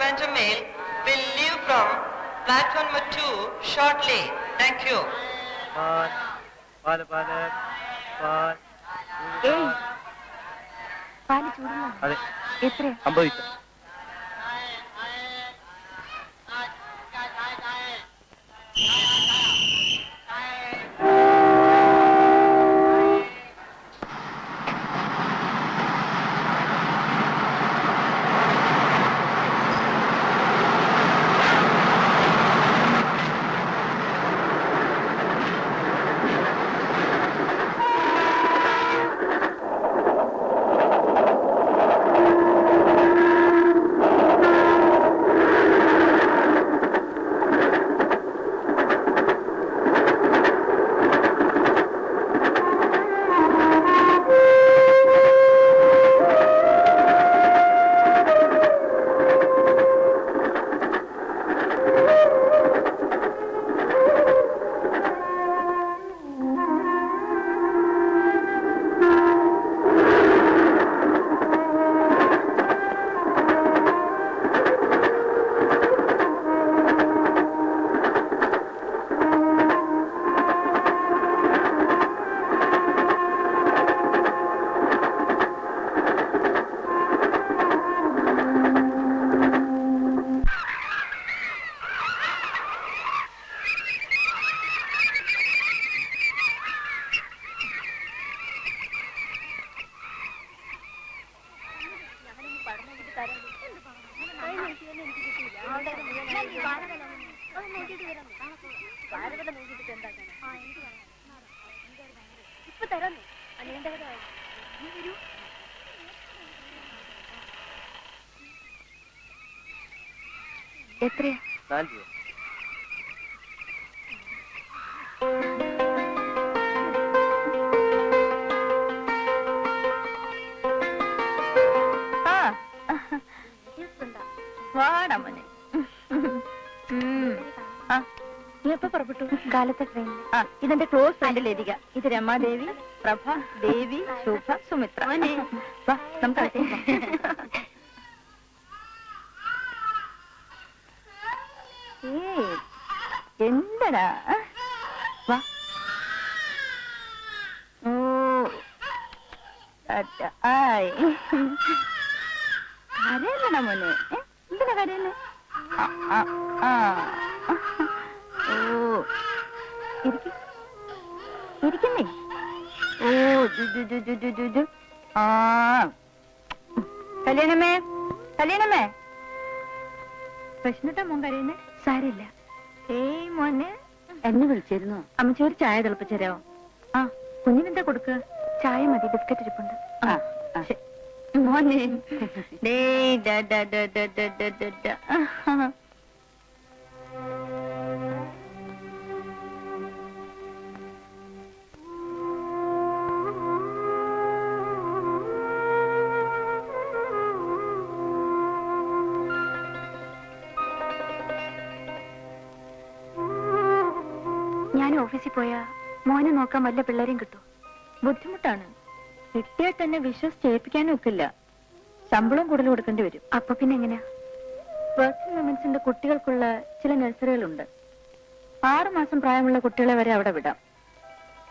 Trivandrum Mail will leave from platform number 2 shortly. Thank you. പാല് ചൂടുന്ന എത്രയാ? 50 പൈസ. എത്രയാ? 4 രൂപ. വാടമനെ നീ എപ്പോ പുറപ്പെട്ടു? കാലത്തെ ട്രെയിൻ. ഇതെന്റെ ക്ലോസ് ഫ്രണ്ട് ലതിക. ഇത് രമാദേവി, പ്രഭ, ദേവി, ശോഭ, സുമിത്ര. വാ നമുക്ക് എന്തടാ? വാ. ഓ കരയല്ലടാ മോനെ. എന്തിനാ കരയുന്നേ? ഓ ഇരിക്കുന്നേ. ഓ കല്യാണമേ കല്യാണമേ പ്രശ്നട്ടാ മോൻ കരയുന്നേ? സാരില്ല. ഏയ് മോനെ എന്നെ വിളിച്ചിരുന്നോ? അമ്മച്ചി ഒരു ചായ തിളപ്പിച്ചേരാവോ? കുഞ്ഞിനെന്താ കൊടുക്കുക? ചായ മതി, ബിസ്ക്കറ്റ് ഇരിപ്പുണ്ട്. മോനെ ഞാൻ ഓഫീസിൽ പോയാ മോനെ നോക്കാൻ വല്ല പിള്ളേരെയും കിട്ടും. ബുദ്ധിമുട്ടാണ്. കിട്ടിയാൽ തന്നെ വിശ്വസിച്ച് ഏൽപ്പിക്കാനും ഒക്കില്ല. ശമ്പളം കൂടുതൽ കൊടുക്കേണ്ടി വരും. അപ്പൊ പിന്നെ എങ്ങനെയാ? വർക്കിംഗ് വിമൻസിന്റെ കുട്ടികൾക്കുള്ള ചില നഴ്സറികളുണ്ട്. 6 മാസം പ്രായമുള്ള കുട്ടികളെ വരെ അവിടെ വിടാം.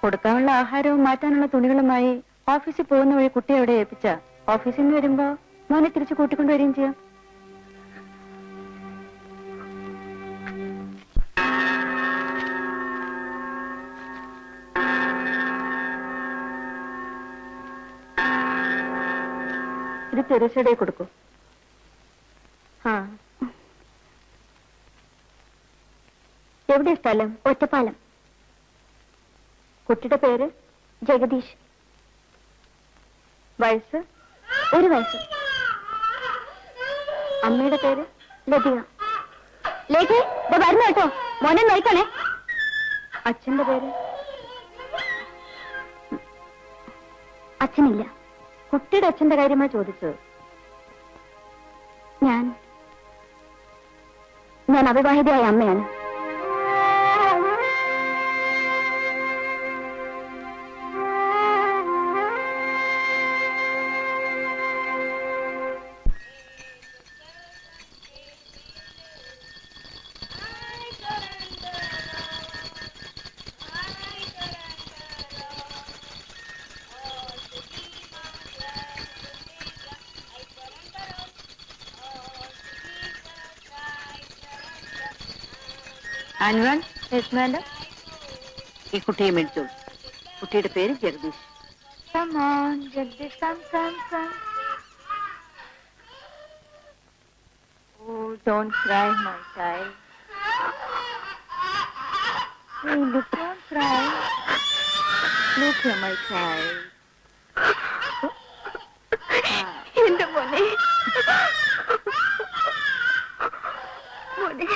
കൊടുക്കാനുള്ള ആഹാരവും മാറ്റാനുള്ള തുണികളുമായി ഓഫീസിൽ പോകുന്ന വഴി കുട്ടിയെ അവിടെ ഏൽപ്പിച്ച ഓഫീസിൽ നിന്ന് വരുമ്പോ മോനെ തിരിച്ചു കൂട്ടിക്കൊണ്ടുവരികയും ചെയ്യാം. ഇത് തെരേസയുടെ കൊടുക്കൂ. എവിടെ സ്ഥലം? ഒറ്റപ്പാലം. കുട്ടിയുടെ പേര്? ജഗദീഷ്. വയസ്സ്? 1 വയസ്സ്. അമ്മയുടെ പേര്? ലതിക. ലേഖ വരുന്നു കേട്ടോ, മോനെ നോക്കണേ. അച്ഛന്റെ പേര്? അച്ഛനില്ല. കുട്ടിയുടെ അച്ഛന്റെ കാര്യമാ ചോദിച്ചത്. ഞാൻ അവിവാഹിതയായ അമ്മയാണ്. അൻവൻ മാഡം ഈ കുട്ടിയെ മേടിച്ചോളൂ. കുട്ടിയുടെ പേര് Jagdish. Come on, Jagdish, come. Oh, don't cry, my child. Hey, look, don't cry. Look here, my child. എന്റെ മോനെ മോനെ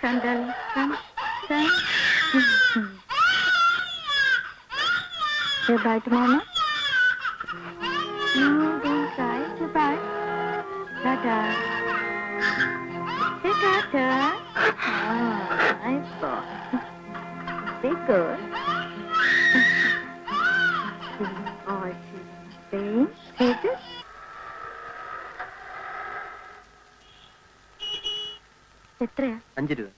Come, darling, come. Say bye to Mama. No, don't cry. Say bye. Tata. Say tata. Nice boy. Say good. Say this. എത്രയാ? 5 രൂപ.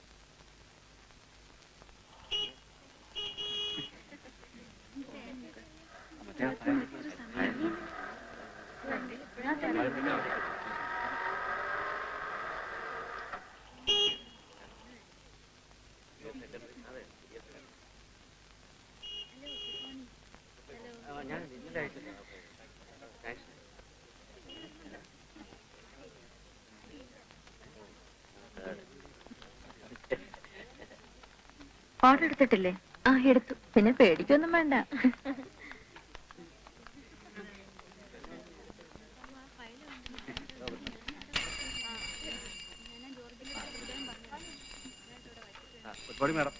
Order എടുത്തിട്ടില്ലേ? ആ, എടുത്തു. പിന്നെ പേടിക്കൊന്നും വേണ്ട. Good morning madam.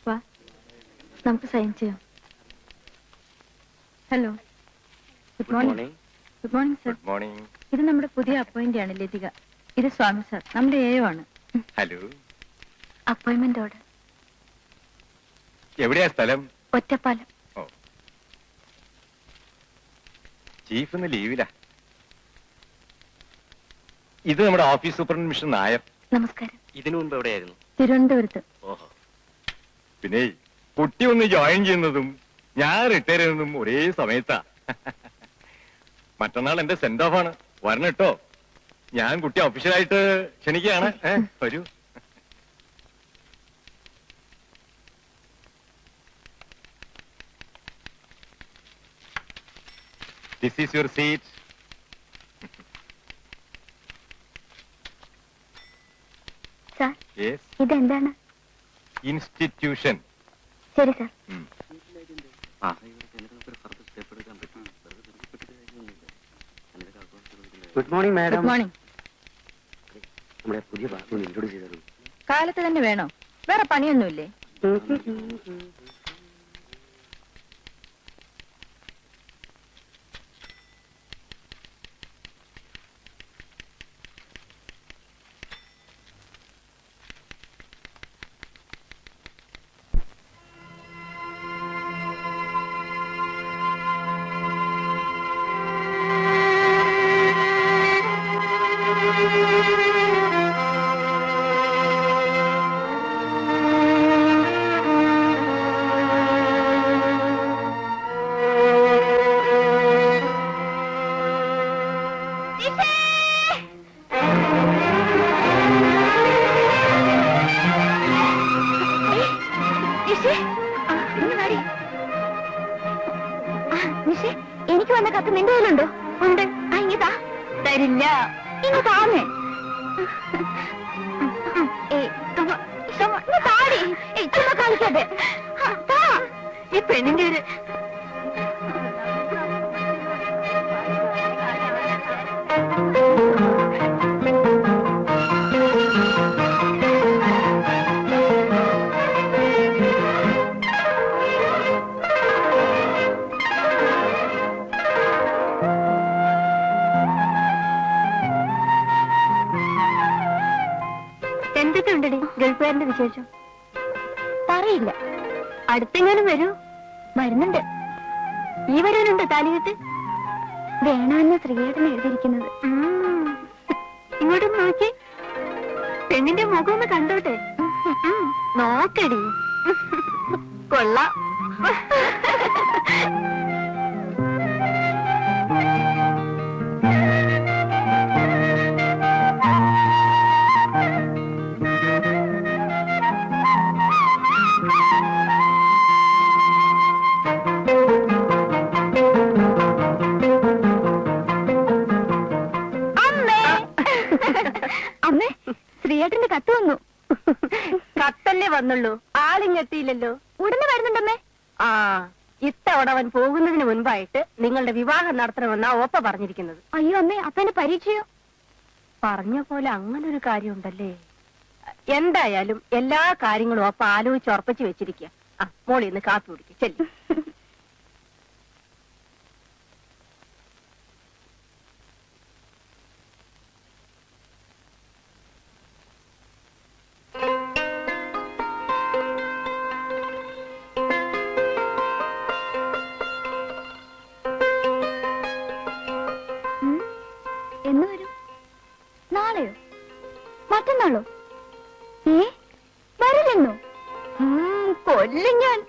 വാ, നമുക്ക് സൈൻ ചെയ്യാം. Hello, good morning. Good morning sir. Good morning. ഇത് നമ്മുടെ പുതിയ അപ്പോയിന്റ് ആണ് ലതിക. ഇത് സ്വാമി സാർ, നമ്മുടെ ഏയോ ആണ്. ഹലോ. Appointment order. എവിടെയാ സ്ഥലം? ഒറ്റപ്പാലം. ഓ, ചീഫ് ഇന്ന് ലീവിലാ. ഇത് നമ്മുടെ ഓഫീസ് സൂപ്രണ്ട് മിസ്റ്റർ നായർ. നമസ്കാരം. ഇതിനു മുമ്പ് എവിടെയായിരുന്നു? തിരുവനന്തപുരത്ത്. ഓഹോ. പിന്നെ കുട്ടി ഒന്ന് ജോയിൻ ചെയ്യുന്നതും ഞാൻ റിട്ടയർ ചെയ്യുന്നതും ഒരേ സമയത്താ. മറ്റന്നാൾ എന്റെ സെന്റ് ഓഫ് ആണ്, വരണം കേട്ടോ. ഞാൻ കുട്ടി ഒഫീഷ്യലായിട്ട് ക്ഷണിക്കുകയാണ്. വരൂ. This is your seat. Sir, Yes. ഇതെന്താണ്? Institution. ശരി sir. Good morning madam. Good morning. നമ്മുടെ പുതിയ ബാത്റൂം ഇൻട്രോഡ്യൂസ് ചെയ്തത് കാലത്ത് തന്നെ വേണോ? വേറെ പണിയൊന്നുമില്ലേ? എനിക്ക് വന്ന കത്ത് നിന്റെ കയ്യിലുണ്ടോ? ഉണ്ട്. ഇങ്ങതാ. തരില്ല. ഇങ്ങതാന്നേ. കാണിക്കാതെ ഈ പെണ്ണിന്റെ ഒരു എന്തൊക്കെ ഉണ്ടടി ഗൾഫുകാരന്റെ വിശേഷം? പറയില്ല. അടുത്തെങ്ങാനും വരൂ. വരുന്നുണ്ട്. ഈ വരാനുണ്ട് താലികെട്ട്. വേണമെന്ന് ശ്രീയേട്ടൻ എഴുതിയിരിക്കുന്നത്. ഇങ്ങോട്ടൊന്ന് നോക്കി. പെണ്ണിന്റെ മുഖം ഒന്ന് കണ്ടോട്ടെ. നോക്കടി. കൊള്ളാം. വന്നുള്ളൂ, ആളിങ്ങെത്തിയില്ലല്ലോ. ഉടനെ വരുന്നുണ്ടമ്മേ. ആ, ഇത്തവണ അവൻ പോകുന്നതിന് മുൻപായിട്ട് നിങ്ങളുടെ വിവാഹം നടത്തണമെന്നാ ഓപ്പ പറഞ്ഞിരിക്കുന്നത്. അയ്യോ അമ്മേ, അപ്പന്റെ പരീക്ഷയോ? പറഞ്ഞ പോലെ അങ്ങനൊരു കാര്യമുണ്ടല്ലേ. എന്തായാലും എല്ലാ കാര്യങ്ങളും ഓപ്പ ആലോചിച്ച് ഉറപ്പിച്ച് വെച്ചിരിക്കുക. ആ, മോളി ഇന്ന് കാപ്പി കുടിക്കുക. ചെല്ലി. എന്ന് വരും? നാളെയോ മറ്റന്നാളോ? വരില്ലെന്നോ? കൊല്ലും ഞാൻ.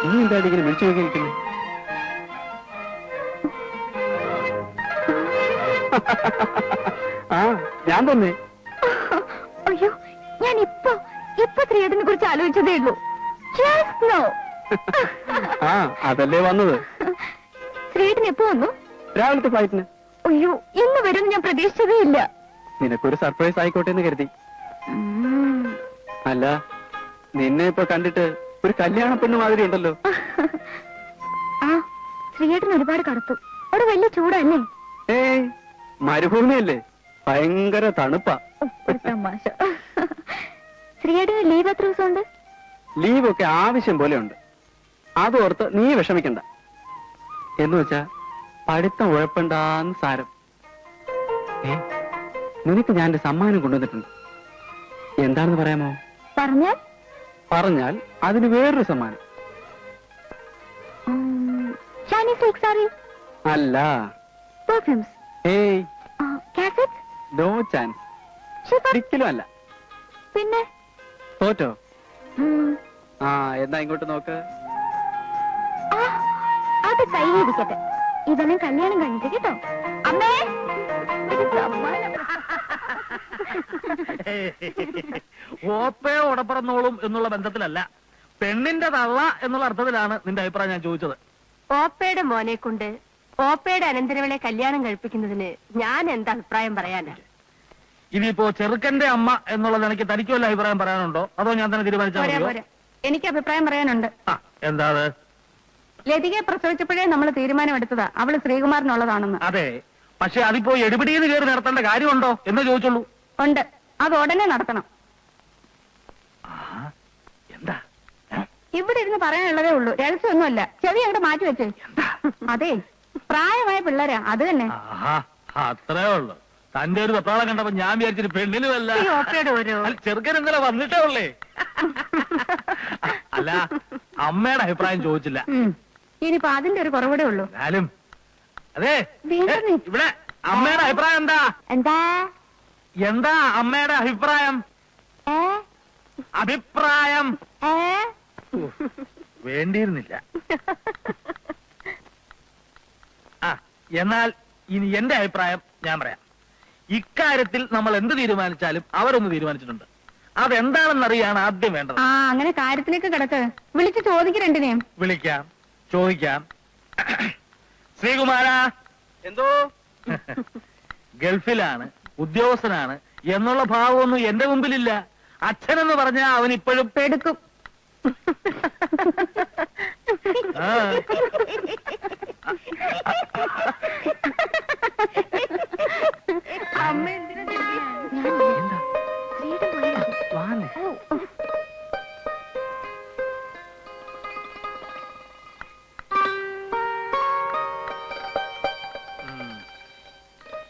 നീ എന്താ ഇങ്ങനെ വിളിച്ചു നോക്കിയിരിക്കുന്നു? ആ ഞാൻ തന്നെ. അയ്യോ, ഞാൻ ഇപ്പൊ ശ്രീയേട്ടനെ കുറിച്ച് ആലോചിച്ചതേ ഉള്ളൂ. Just now. ആ അതല്ലേ വന്നത്. ശ്രീയേട്ടൻ എപ്പോ വന്നു? രാവിലത്തെ ഫ്ലൈറ്റിന്. അയ്യോ, ഇന്ന് വരും ഞാൻ പ്രതീക്ഷിച്ചതേ ഇല്ല. നിനക്കൊരു സർപ്രൈസ് ആയിക്കോട്ടെ എന്ന് കരുതി. അല്ല, നിന്നെ ഇപ്പൊ കണ്ടിട്ട് ഒരു കല്യാണ പെണ്ണ് മാതിരി ഉണ്ടല്ലോ. ആ, ശ്രീയേട്ടൻ ഒരുപാട് കറുത്തു. അവിടെ വലിയ ചൂടല്ലേ? ഏയ്, മരുഭൂമിയല്ലേ, ഭയങ്കര തണുപ്പാ. ഒരു തമാശ. ശ്രീയേട്ടന് ലീവ് എത്ര ദിവസമുണ്ട്? ലീവൊക്കെ ആവശ്യം പോലെ ഉണ്ട്. അതോർത്ത് നീ വിഷമിക്കണ്ട. എന്ന് വെച്ചാ പഠിത്തം ഉഴപ്പണ്ടാന്ന് സാരം. നിനക്ക് ഞാൻ എന്റെ സമ്മാനം കൊണ്ടുവന്നിട്ടുണ്ട്. എന്താണെന്ന് പറയാമോ? പറഞ്ഞാൽ അതിന് വേറൊരു സമ്മാനം. അല്ല, പെർഫ്യൂംസ്. ഏയ്, കാസറ്റ്സ്? No chance. ഒരിക്കലും അല്ല. പിന്നെ തോറ്റോ? ആ, എന്നാ ഇങ്ങോട്ട് നോക്ക്. അത് കയ്യിരിക്കട്ടെ. ഇതെല്ലാം കല്യാണം കഴിഞ്ഞിട്ട് കേട്ടോ. അമ്മേ, ഒരു സമ്മാനം. ഓപ്പയോ ഉടപ്പറന്നോളും എന്നുള്ള ബന്ധത്തിലല്ല, പെണ്ണിന്റെ തള്ള എന്നുള്ള അർത്ഥത്തിലാണ് നിന്റെ അഭിപ്രായം ഞാൻ ചോദിച്ചത്. ഓപ്പയുടെ മോനെ കൊണ്ട് ഓപ്പയുടെ അനന്തരവളെ കല്യാണം കഴിപ്പിക്കുന്നതിന് ഞാൻ എന്താ അഭിപ്രായം പറയാനാ? ഇനിയിപ്പോ ചെറുക്കന്റെ അമ്മ എന്നുള്ള നിനക്ക് തനിക്ക് വല്ല അഭിപ്രായം പറയാനുണ്ടോ, അതോ ഞാൻ തന്നെ തീരുമാനിച്ചാൽ മതിയോ? എനിക്ക് അഭിപ്രായം പറയാനുണ്ട്. എന്താ അത്? ലതികയെ പ്രസവിച്ചപ്പോഴേ നമ്മൾ തീരുമാനമെടുത്തതാ അവള് ശ്രീകുമാരനുള്ളതാണെന്ന്. അതെ, പക്ഷെ അതിപ്പോ എടുപിടിയിൽ കയറി നടത്തേണ്ട കാര്യമുണ്ടോ എന്ന് ചോദിച്ചുള്ളൂ. ഉണ്ട്, അത് ഉടനെ നടത്തണം. എന്താ ഇവിടെ ഇരുന്ന് പറയാനുള്ളതേ ഉള്ളൂ, രഹസ്യമൊന്നുമല്ല. ചെവി അങ്ങോട്ട് മാറ്റി വെച്ചേ. അതെ, പ്രായമായ പിള്ളേരാ, അത് തന്നെ. അത്രേ ഉള്ളു. തന്റെ ഒരു വെപ്രാളം കണ്ടപ്പോ ഞാൻ വിചാരിച്ചിട്ട് പെണ്ണിനുമല്ല. ചെറുക്കൻ ഇന്നലെ വന്നിട്ടേ ഉള്ളേ. അല്ല, അമ്മയുടെ അഭിപ്രായം ചോദിച്ചില്ല. ഇനിയിപ്പോ അതിന്റെ ഒരു കുറവൂടെ ഉള്ളൂ. എന്നാലും അതെ, ഇവിടെ അമ്മയുടെ അഭിപ്രായം എന്താ? എന്താ അമ്മയുടെ അഭിപ്രായം? അഭിപ്രായം വേണ്ടിയിരുന്നില്ല. എന്നാൽ ഇനി എന്റെ അഭിപ്രായം ഞാൻ പറയാം. ഇക്കാര്യത്തിൽ നമ്മൾ എന്ത് തീരുമാനിച്ചാലും അവരൊന്ന് തീരുമാനിച്ചിട്ടുണ്ട്. അതെന്താണെന്നറിയാണ് ആദ്യം വേണ്ടത്. അങ്ങനെ കാര്യത്തിലേക്ക് കിടക്ക്. വിളിച്ച് ചോദിക്കരണ്ടിനെയും. വിളിക്കാം, ചോദിക്കാം. ശ്രീകുമാര, എന്തോ ഗൾഫിലാണ്, ഉദ്യോഗസ്ഥനാണ് എന്നുള്ള ഭാവമൊന്നും എന്റെ മുമ്പിലില്ല. അച്ഛനെന്ന് പറഞ്ഞാൽ അവൻ ഇപ്പോഴും പെടുക്കും. അമ്മ എന്തിനാ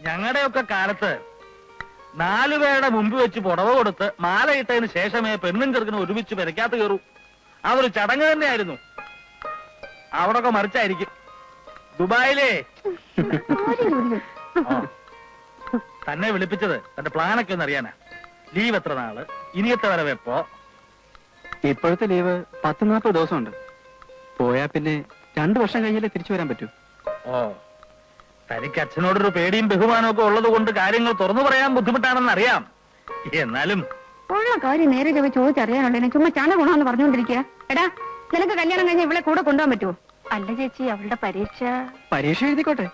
ഞങ്ങളുടെയൊക്കെ കാലത്ത് 4 പേരുടെ മുമ്പ് വെച്ച് പുടവ കൊടുത്ത് മാലയിട്ടതിന് ശേഷമേ പെണ്ണും ചെറുക്കനും ഒരുമിച്ച് പെരക്കാത്ത കയറൂ. അതൊരു ചടങ്ങ് തന്നെയായിരുന്നു. അവിടൊക്കെ മറിച്ചായിരിക്കും. ദുബായിലേ തന്നെ വിളിപ്പിച്ചത് തന്റെ പ്ലാനൊക്കെ ഒന്ന് അറിയാനാ. ലീവ് എത്ര നാള്, ഇനിയത്തെ വരവ് എപ്പോ? ഇപ്പോഴത്തെ ലീവ് 10-40 ദിവസമുണ്ട്. പോയാ പിന്നെ 2 വർഷം കഴിഞ്ഞാലേ തിരിച്ചു വരാൻ പറ്റൂ. തനിക്ക് അച്ഛനോടൊരു പേടിയും ബഹുമാനവും ഒക്കെ ഉള്ളത് കൊണ്ട് കാര്യങ്ങൾ തുറന്നു പറയാൻ ബുദ്ധിമുട്ടാണെന്ന് അറിയാം. എന്നാലും ഉള്ള കാര്യം നേരെ ചോദിച്ചറിയാനുള്ളതിനെ ചുമ്മാ ചാണ ഗുണമെന്ന് പറഞ്ഞുകൊണ്ടിരിക്കുക. എടാ, നിനക്ക് കല്യാണം കഴിഞ്ഞാൽ ഇവിടെ കൂടെ കൊണ്ടുപോകാൻ പറ്റുമോ? അല്ല ചേച്ചി, അവളുടെ പരീക്ഷ എഴുതിക്കോട്ടെ.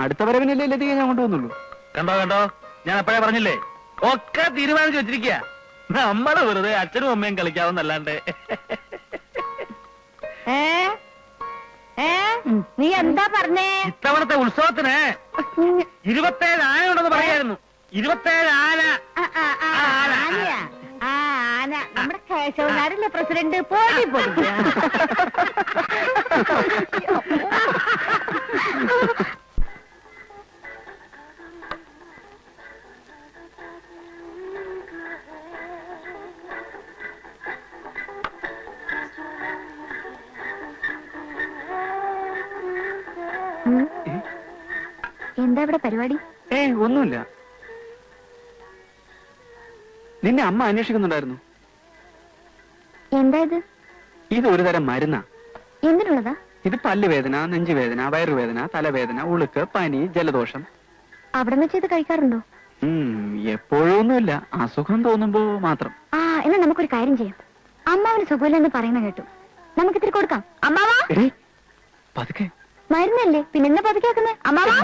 അടുത്ത വരവിനല്ലേ ലതിക ഞാൻ കൊണ്ടുവന്നുള്ളൂ. കണ്ടോ, ഞാൻ അപ്പോഴേ പറഞ്ഞില്ലേ, ഒക്കെ തീരുമാനിച്ചു വെച്ചിരിക്കുക. നമ്മള് വെറുതെ അച്ഛനും അമ്മയും കളിക്കാവുന്നല്ലാണ്ട്. നീ എന്താ പറഞ്ഞേ? ഇത്തവണത്തെ ഉത്സവത്തിന് 27 ആന ഉണ്ടെന്ന് പറയായിരുന്നു. 27 ആന. ആന നമ്മുടെ കേശവനാരല്ലേ പ്രസിഡന്റ്? പോടി പോടി. എന്താ ഇവിടെ പരിപാടി? ഒന്നുമില്ല. നിന്നെ അമ്മ അന്വേഷിക്കുന്നുണ്ടായിരുന്നു. എന്താ ഇത്? ഇത് ഒരു തരം മരുന്നാ. എന്തിനുള്ളതാ? ഇത് പല്ലുവേദന, നെഞ്ചുവേദന, വയറുവേദന, തലവേദന, ഉളുക്ക്, പനി, ജലദോഷം. അവിടെ വെച്ച് ഇത് കഴിക്കാറുണ്ടോ? എപ്പോഴൊന്നുമില്ല, അസുഖം തോന്നുമ്പോ മാത്രം. ആ, എന്നാ നമുക്കൊരു കാര്യം ചെയ്യാം. അമ്മാവന് സുഖമില്ലെന്ന് പറയുന്ന കേട്ടു. നമുക്ക് ഇത്തിരി കൊടുക്കാം. അമ്മാവാ, എടീ, പതുക്കെ. മരുന്നല്ലേ, പിന്നെ എന്താ പതുക്കാക്കുന്നേ? അമ്മാവാ,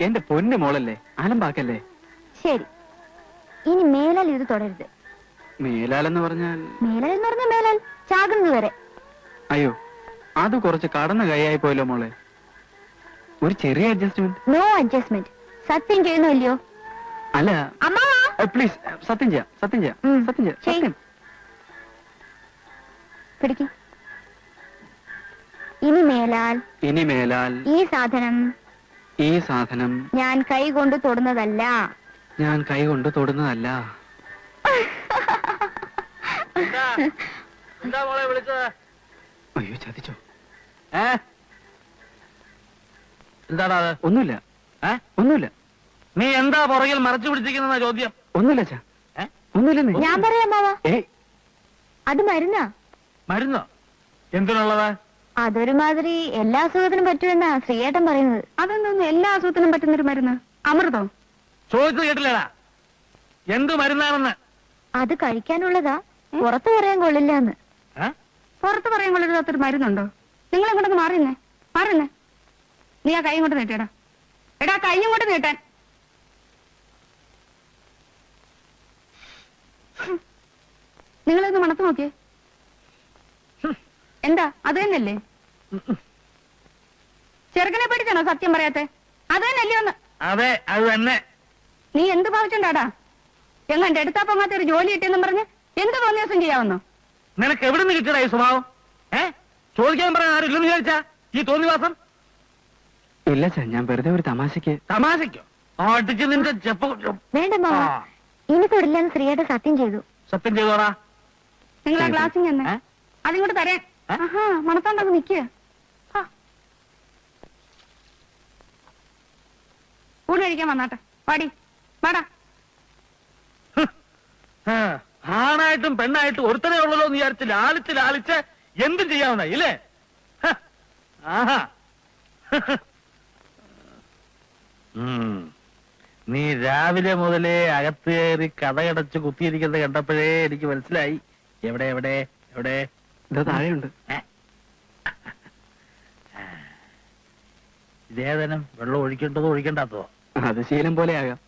എന്റെ പൊന്നു മോളല്ലേ, അലമ്പാക്കല്ലേ. ശരി, ഇനി മേലാൽ ഇത് തുടരുത്. മേലാലെന്ന് പറഞ്ഞാൽ? മേലാൽ എന്ന് പറഞ്ഞാൽ മേലാൽ ചാകുന്നത് വരെ. അയ്യോ, അത് കുറച്ച് കടന്ന കൈയായി പോയല്ലോ മോളെ. ഒരു ചെറിയ അഡ്ജസ്റ്റ്മെന്റ്. No adjustment. സത്യം ചെയ്യുന്നോ ഇല്ലയോ? അല്ല, അമ്മാവാ, പ്ലീസ്, സത്യം ചെയ്യാം, സത്യം ചെയ്യാം, സത്യം ചെയ്യാം, സത്യം. പിടിക്ക്. ഇനി മേലാൽ ഈ സാധനം ഞാൻ കൈ കൊണ്ട് തൊടുന്നതല്ല. എന്താ മോളെ വിളിച്ചത്? അയ്യോ, ചതിച്ചോ? എന്താടാ അത്? ഒന്നുമില്ല, ഒന്നുമില്ല. നീ എന്താ പുറകിൽ മറച്ചു പിടിച്ചിരിക്കുന്ന ചോദ്യം? ഒന്നുമില്ല ചാ, ഒന്നുമില്ലെന്നേ. ഞാൻ പറയാം അമ്മാവാ, ഏയ്, അത് മരുന്നാ. മരുന്നോ? എന്തിനുള്ളതാ? അതൊരുമാതിരി എല്ലാ അസുഖത്തിനും പറ്റുമെന്നാ ശ്രീയേട്ടൻ പറയുന്നത്. അതെന്തോന്ന് എല്ലാ അസുഖത്തിനും പറ്റുന്നൊരു മരുന്ന്? അമൃതോ? ചോദിച്ചു കേട്ടില്ലടാ, എന്ത് മരുന്നാണെന്ന്? അത് കഴിക്കാനുള്ളതാ, പുറത്തു പറയാൻ കൊള്ളില്ല എന്ന്. പുറത്ത് പറയാൻ കൊള്ളരുതാത്തൊരു മരുന്നുണ്ടോ? നിങ്ങൾ ഇങ്ങോട്ടൊന്ന് മാറിയുന്നേ. നീ ആ കൈ ഇങ്ങോട്ട് നീട്ടിയടാ. എടാ, കൈ ഇങ്ങോട്ട് നീട്ടാൻ. നിങ്ങളൊന്ന് മണത്ത് നോക്കിയേ. എന്താ, അത് തന്നെയല്ലേ? ചെറുക്കനെ പേടിച്ചാണോ സത്യം പറയാത്തെ? അത് തന്നെയല്ലേ ഒന്ന്? അതെ, അത് തന്നെ. നീ എന്ത് ഭാവിച്ചുണ്ടാടാ? എങ്ങാണ്ട് എടുത്താ പൊങ്ങാത്ത ഒരു ജോലി കിട്ടിയെന്നും പറഞ്ഞ് എന്ത് തോന്നിയ ദിവസം ചെയ്യാവുന്നോ? നിനക്ക് എവിടെ നിന്ന് കിട്ടിയടാ ഈ സ്വഭാവം? ചോദിക്കാൻ പറയാൻ ആരും ഇല്ലെന്ന് വിചാരിച്ചാ ഈ തോന്നിവാസം? ഇല്ല ചാ, ഞാൻ വെറുതെ ഒരു തമാശക്ക്. തമാശക്കോ? അടിച്ച് നിന്റെ ചെപ്പ. വേണ്ട മാവ, ഇനി തൊടില്ലെന്ന് ശ്രീയേട്ടൻ സത്യം ചെയ്തു. സത്യം ചെയ്തോടാ. നിങ്ങൾ ആ ഗ്ലാസിങ് തന്നെ അതിങ്ങോട്ട് തരാൻ. ആഹാ, മണത്തോണ്ടൊക്കെ നിക്കുക. ഊണ് കഴിക്കാൻ വന്നാട്ടെ. പാടി പാടാ. ആണായിട്ടും പെണ്ണായിട്ടും ഒരുത്തനെ ഉള്ളല്ലോ എന്ന് വിചാരിച്ച് ലാളിച്ച് എന്തും ചെയ്യാവുന്ന ഇല്ലേ? ആഹാ, നീ രാവിലെ മുതലേ അകത്ത് കയറി കഥയടച്ച് കുത്തിയിരിക്കുന്നത് കണ്ടപ്പോഴേ എനിക്ക് മനസ്സിലായി. എവിടെ എവിടെ എവിടെ? ഇതാ താഴെയുണ്ട്. ഇതേതനം വെള്ളം ഒഴിക്കേണ്ടതോ ഒഴിക്കേണ്ടാത്തതോ? അത് ശീലം പോലെ ആകാം.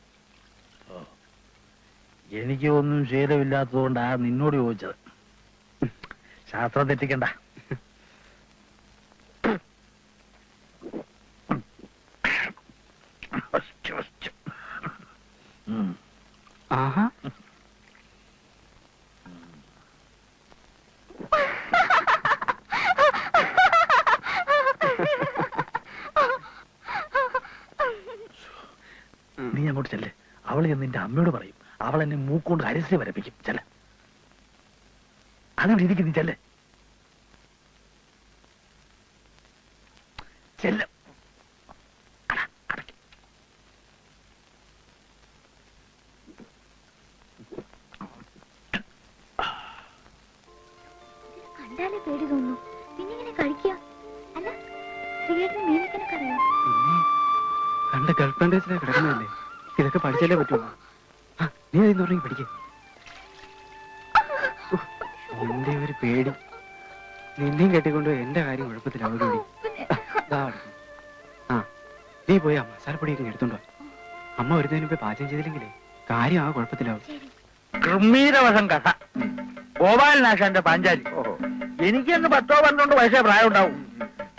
എനിക്ക് ഒന്നും ശീലമില്ലാത്തതുകൊണ്ടാ നിന്നോട് ചോദിച്ചത്. ശാസ്ത്രം തെറ്റിക്കണ്ട. ആഹാ, നീ അങ്ങോട്ട് ചെല്ലേ. അവൾ ചെന്ന് നിന്റെ അമ്മയോട് പറയും. അവൾ എന്നെ മൂക്കൊണ്ട് അരിസി വരപ്പിക്കും. ചെല്ല, അങ്ങനെ ഇരിക്കും. നീ ചെല്ലേ, ചെല്ല. കണ്ടാലേ പേടി തോന്നുന്നു, പിന്നെ ഇങ്ങനെ കഴിക്കുക. അല്ല, ശ്രീയേട്ടന് മീനൊക്കെ അറിയാം. പിന്നെ കണ്ട ഗൾഫ്രണ്ടേഴ്സിനെ കിടക്കുന്നതല്ലേ, ഇതൊക്കെ പഠിച്ചാലേ പറ്റുള്ളൂ. നീ അതിന്ന് ഉറങ്ങി പഠിക്കേ. എന്റെ ഒരു പേടി. നിന്നെയും കെട്ടിക്കൊണ്ട് എന്റെ കാര്യം കുഴപ്പത്തിലാവൂടി. ആ, നീ പോയി ആ മസാലപ്പൊടിയൊക്കെ എടുത്തോണ്ടോ. അമ്മ വരുന്നതിന് മുമ്പേ പാചകം ചെയ്തില്ലെങ്കിലേ കാര്യം ആ കുഴപ്പത്തിലാവും. ഗംഭീരവശം കഥ. ഗോപാലനാശാന്റെ പാഞ്ചാലി. എനിക്കെന്ന് 10-12 വയസ്സേ പ്രായം ഉണ്ടാവും.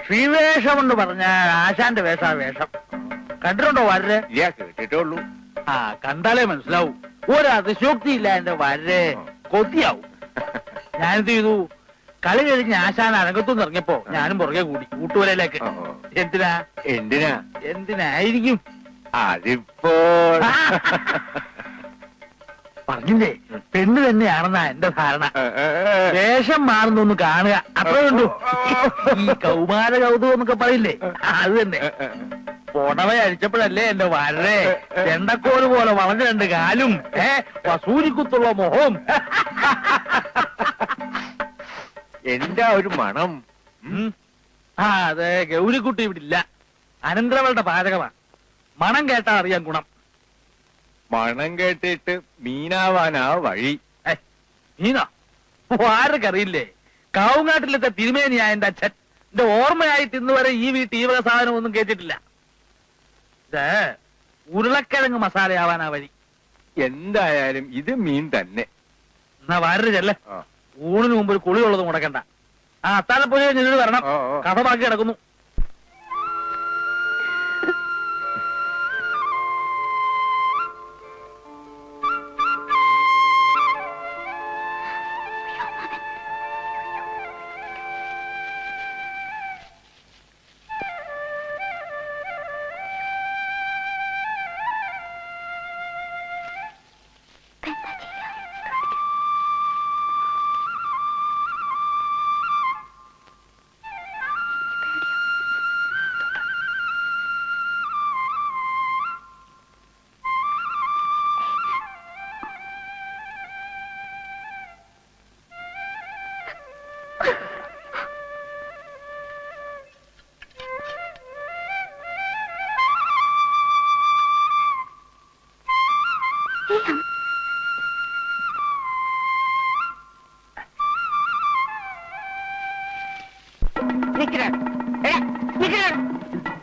ശ്രീവേഷം എന്ന് പറഞ്ഞാൽ ആശാന്റെ വേഷ വേഷം. കണ്ടിട്ടുണ്ടോ വരരെ? കേട്ടിട്ടുള്ളൂ. ആ, കണ്ടാലേ മനസ്സിലാവും. ഒരു അതിശോക്തിയില്ല എന്റെ വരരെ. കൊത്തിയാവും. ഞാനെന്ത് ചെയ്തു? കളി കഴിഞ്ഞ് ആശാൻ അരങ്ങത്തുനിന്ന് ഇറങ്ങിയപ്പോ ഞാനും പുറകെ കൂടി കൂട്ടുവരയിലേക്ക്. എന്തിനായിരിക്കും? അതിപ്പോൾ പറഞ്ഞില്ലേ, പെണ്ണ് തന്നെയാണെന്നാ എന്റെ ധാരണ. വേഷം മാറുന്നൊന്ന് കാണുക, അത്രേ ഉള്ളൂ. ഈ കൗമാര കൗതുകം എന്നൊക്കെ പറയില്ലേ, അത് തന്നെ. പുടവ അഴിച്ചപ്പോഴല്ലേ എന്റെ വരരെ ചെണ്ടക്കോല് പോലെ വളഞ്ഞ 2 കാലും വസൂരിക്കുത്തുള്ള മുഖവും. എന്താ ഒരു മണം. ആ അതെ, ഗൗരിക്കുട്ടി ഇവിടെ ഇല്ല. അനന്തരവളുടെ പാചകമാണ്. മണം കേട്ടാ അറിയാൻ ഗുണം. മണം കേട്ടിട്ട് മീനാവാനാ വഴി. നീനോ? ആരൊക്കറിയില്ലേ? കാവുങ്ങാട്ടിലത്തെ തിരുമേനിയാ എന്റെ അച്ഛൻ. എന്റെ ഓർമ്മയായിട്ട് ഇന്ന് വരെ ഈ വീട്ടിൽ ഈ വക സാധനം ഒന്നും കേട്ടിട്ടില്ല. ഇത് ഉരുളക്കിഴങ്ങ് മസാലയാവാനാ വഴി. എന്തായാലും ഇത് മീൻ തന്നെ. എന്നാ വാരര് ചെല്ലേ. ആ. ഊണിന് മുമ്പ് ഒരു കുളിയുള്ളത് മുടക്കണ്ട. ആ അത്താഴപ്പുഴ നിന്നോട് വരണം. ഓ, ഓ. കഥ ബാക്കി കിടക്കുന്നു.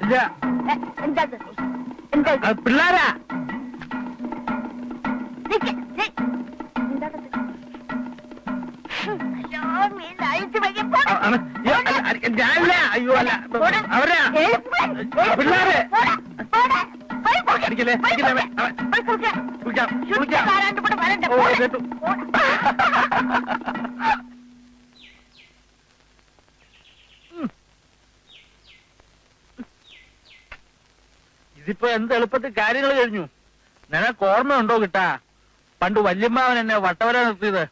ഇല്ല, അത് പിള്ളാരാ. ഞാനില്ല. അയ്യോ അല്ല, അവരാ പിള്ളാരെ. അടിക്കല്ലേ, അടിക്കല്ലേ. കുളിക്കാം, കുളിക്കാം. ഓ, കേട്ടു. ഇതിപ്പോ എന്ത് എളുപ്പത്തിൽ കാര്യങ്ങൾ കഴിഞ്ഞു. നിനക്ക് ഓർമ്മയുണ്ടോ കിട്ടാ? പണ്ട് വല്യമ്മാവൻ എന്നെ വട്ടവര നിർത്തിയത്.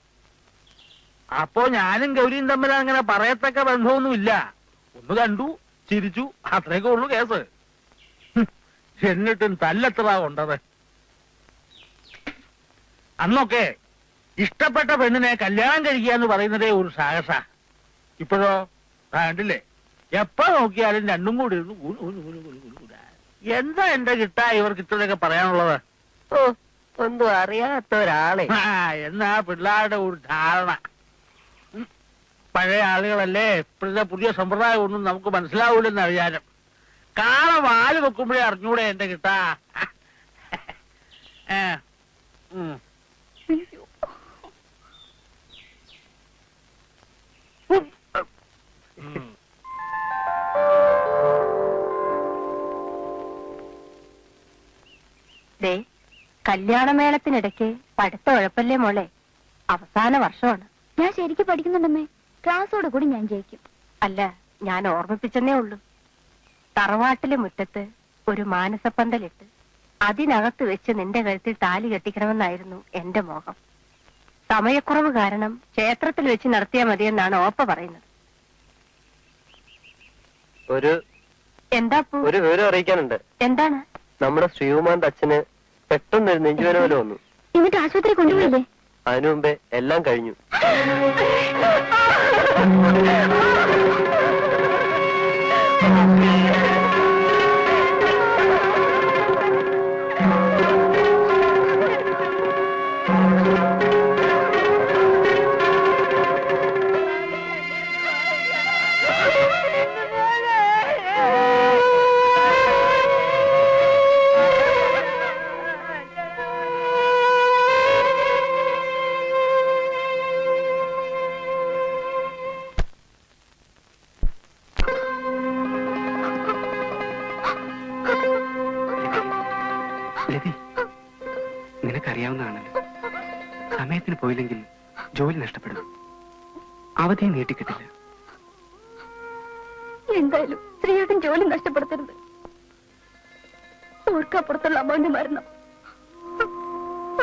അപ്പോ ഞാനും ഗൗരിയും തമ്മിൽ അങ്ങനെ പറയത്തക്ക ബന്ധമൊന്നുമില്ല. ഒന്ന് കണ്ടു, ചിരിച്ചു, അത്രയൊക്കെ ഉള്ളു കേസ്. എന്നിട്ടും തല്ലെത്ര കൊണ്ടത്. അന്നൊക്കെ ഇഷ്ടപ്പെട്ട പെണ്ണിനെ കല്യാണം കഴിക്കുക എന്ന് പറയുന്നതേ ഒരു സാഹസ. ഇപ്പോഴോ കണ്ടില്ലേ, എപ്പോ നോക്കിയാലും രണ്ടും കൂടി എന്താ എന്റെ കിട്ടാ ഇവർക്ക് ഇത്രയൊക്കെ പറയാനുള്ളത്? ഒന്നും അറിയാത്തൊരാളെ. എന്നാ പിള്ളേരുടെ ഒരു ധാരണ. പഴയ ആളുകളല്ലേ, ഇപ്പോഴത്തെ പുതിയ സമ്പ്രദായം ഒന്നും നമുക്ക് മനസ്സിലാവൂലെന്ന് അറിയാനും. കാള വാല് വെക്കുമ്പോഴേ അറിഞ്ഞൂടെ എന്റെ കിട്ടാ. കല്യാണമേളത്തിനിടയ്ക്ക് പഠിത്തം ഉഴപ്പല്ലേ മോളെ? അവസാന വർഷമാണ്. ഞാൻ ശരിക്കും പഠിക്കുന്നുണ്ടമ്മേ. ക്ലാസ്സോട് കൂടി ഞാൻ ജയിക്കും. അല്ല, ഞാൻ ഓർമ്മിപ്പിച്ചെന്നേ ഉള്ളൂ. തറവാട്ടിലെ മുറ്റത്ത് ഒരു മാനസപ്പന്തലിട്ട് അതിനകത്ത് വെച്ച് നിന്റെ കഴുത്തിൽ താലി കെട്ടിക്കണമെന്നായിരുന്നു എന്റെ മോഹം. സമയക്കുറവ് കാരണം ക്ഷേത്രത്തിൽ വെച്ച് നടത്തിയാൽ മതിയെന്നാണ് ഓപ്പ പറയുന്നത്. എന്താ ഒരു വിവരം അറിയിക്കാനുണ്ട്. എന്താണ്? നമ്മുടെ ശ്രീകുമാറിന്റെ അച്ഛന് പെട്ടെന്നൊരു നെഞ്ചുവേന പോലെ വന്നു. എന്നിട്ട് ആശുപത്രി കൊണ്ടുപോയില്ലേ? അതിനു മുമ്പേ എല്ലാം കഴിഞ്ഞു. നിനക്കറിയാവുന്നതാണല്ലോ, സമയത്തിന് പോയില്ലെങ്കിൽ ജോലി നഷ്ടപ്പെടും, അവധിയും നീട്ടിക്കിട്ടില്ല. എന്തായാലും ശ്രീയേട്ടൻ ജോലി നഷ്ടപ്പെടുത്തരുത്. ഓർക്കപ്പുറത്തുള്ള അമ്മാവിന്റെ മരണം,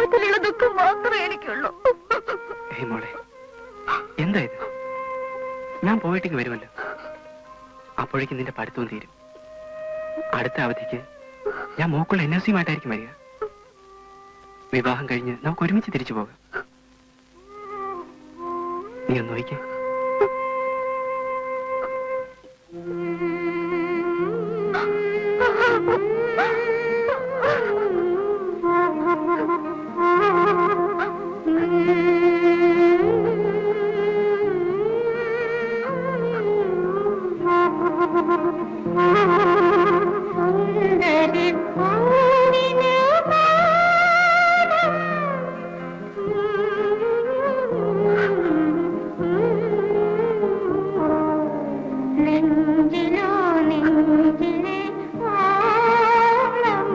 അതിലുള്ള ദുഃഖം മാത്രമേ എനിക്കുള്ളൂ. മോളെ, എന്താ ഇത്? ഞാൻ പോയിട്ടേക്ക് വരുമല്ലോ. അപ്പോഴേക്കും നിന്റെ പഠിത്തവും തീരും. അടുത്ത അവധിക്ക് ഞാൻ മോക്കുള്ള NLC-യുമായിട്ടായിരിക്കും വരിക. വിവാഹം കഴിഞ്ഞ് നമുക്ക് ഒരുമിച്ച് തിരിച്ചു പോകാം. നീ ഒന്ന് നോക്കിക്കേ. നെഞ്ചിലോ നെഞ്ചിലെ ഓളം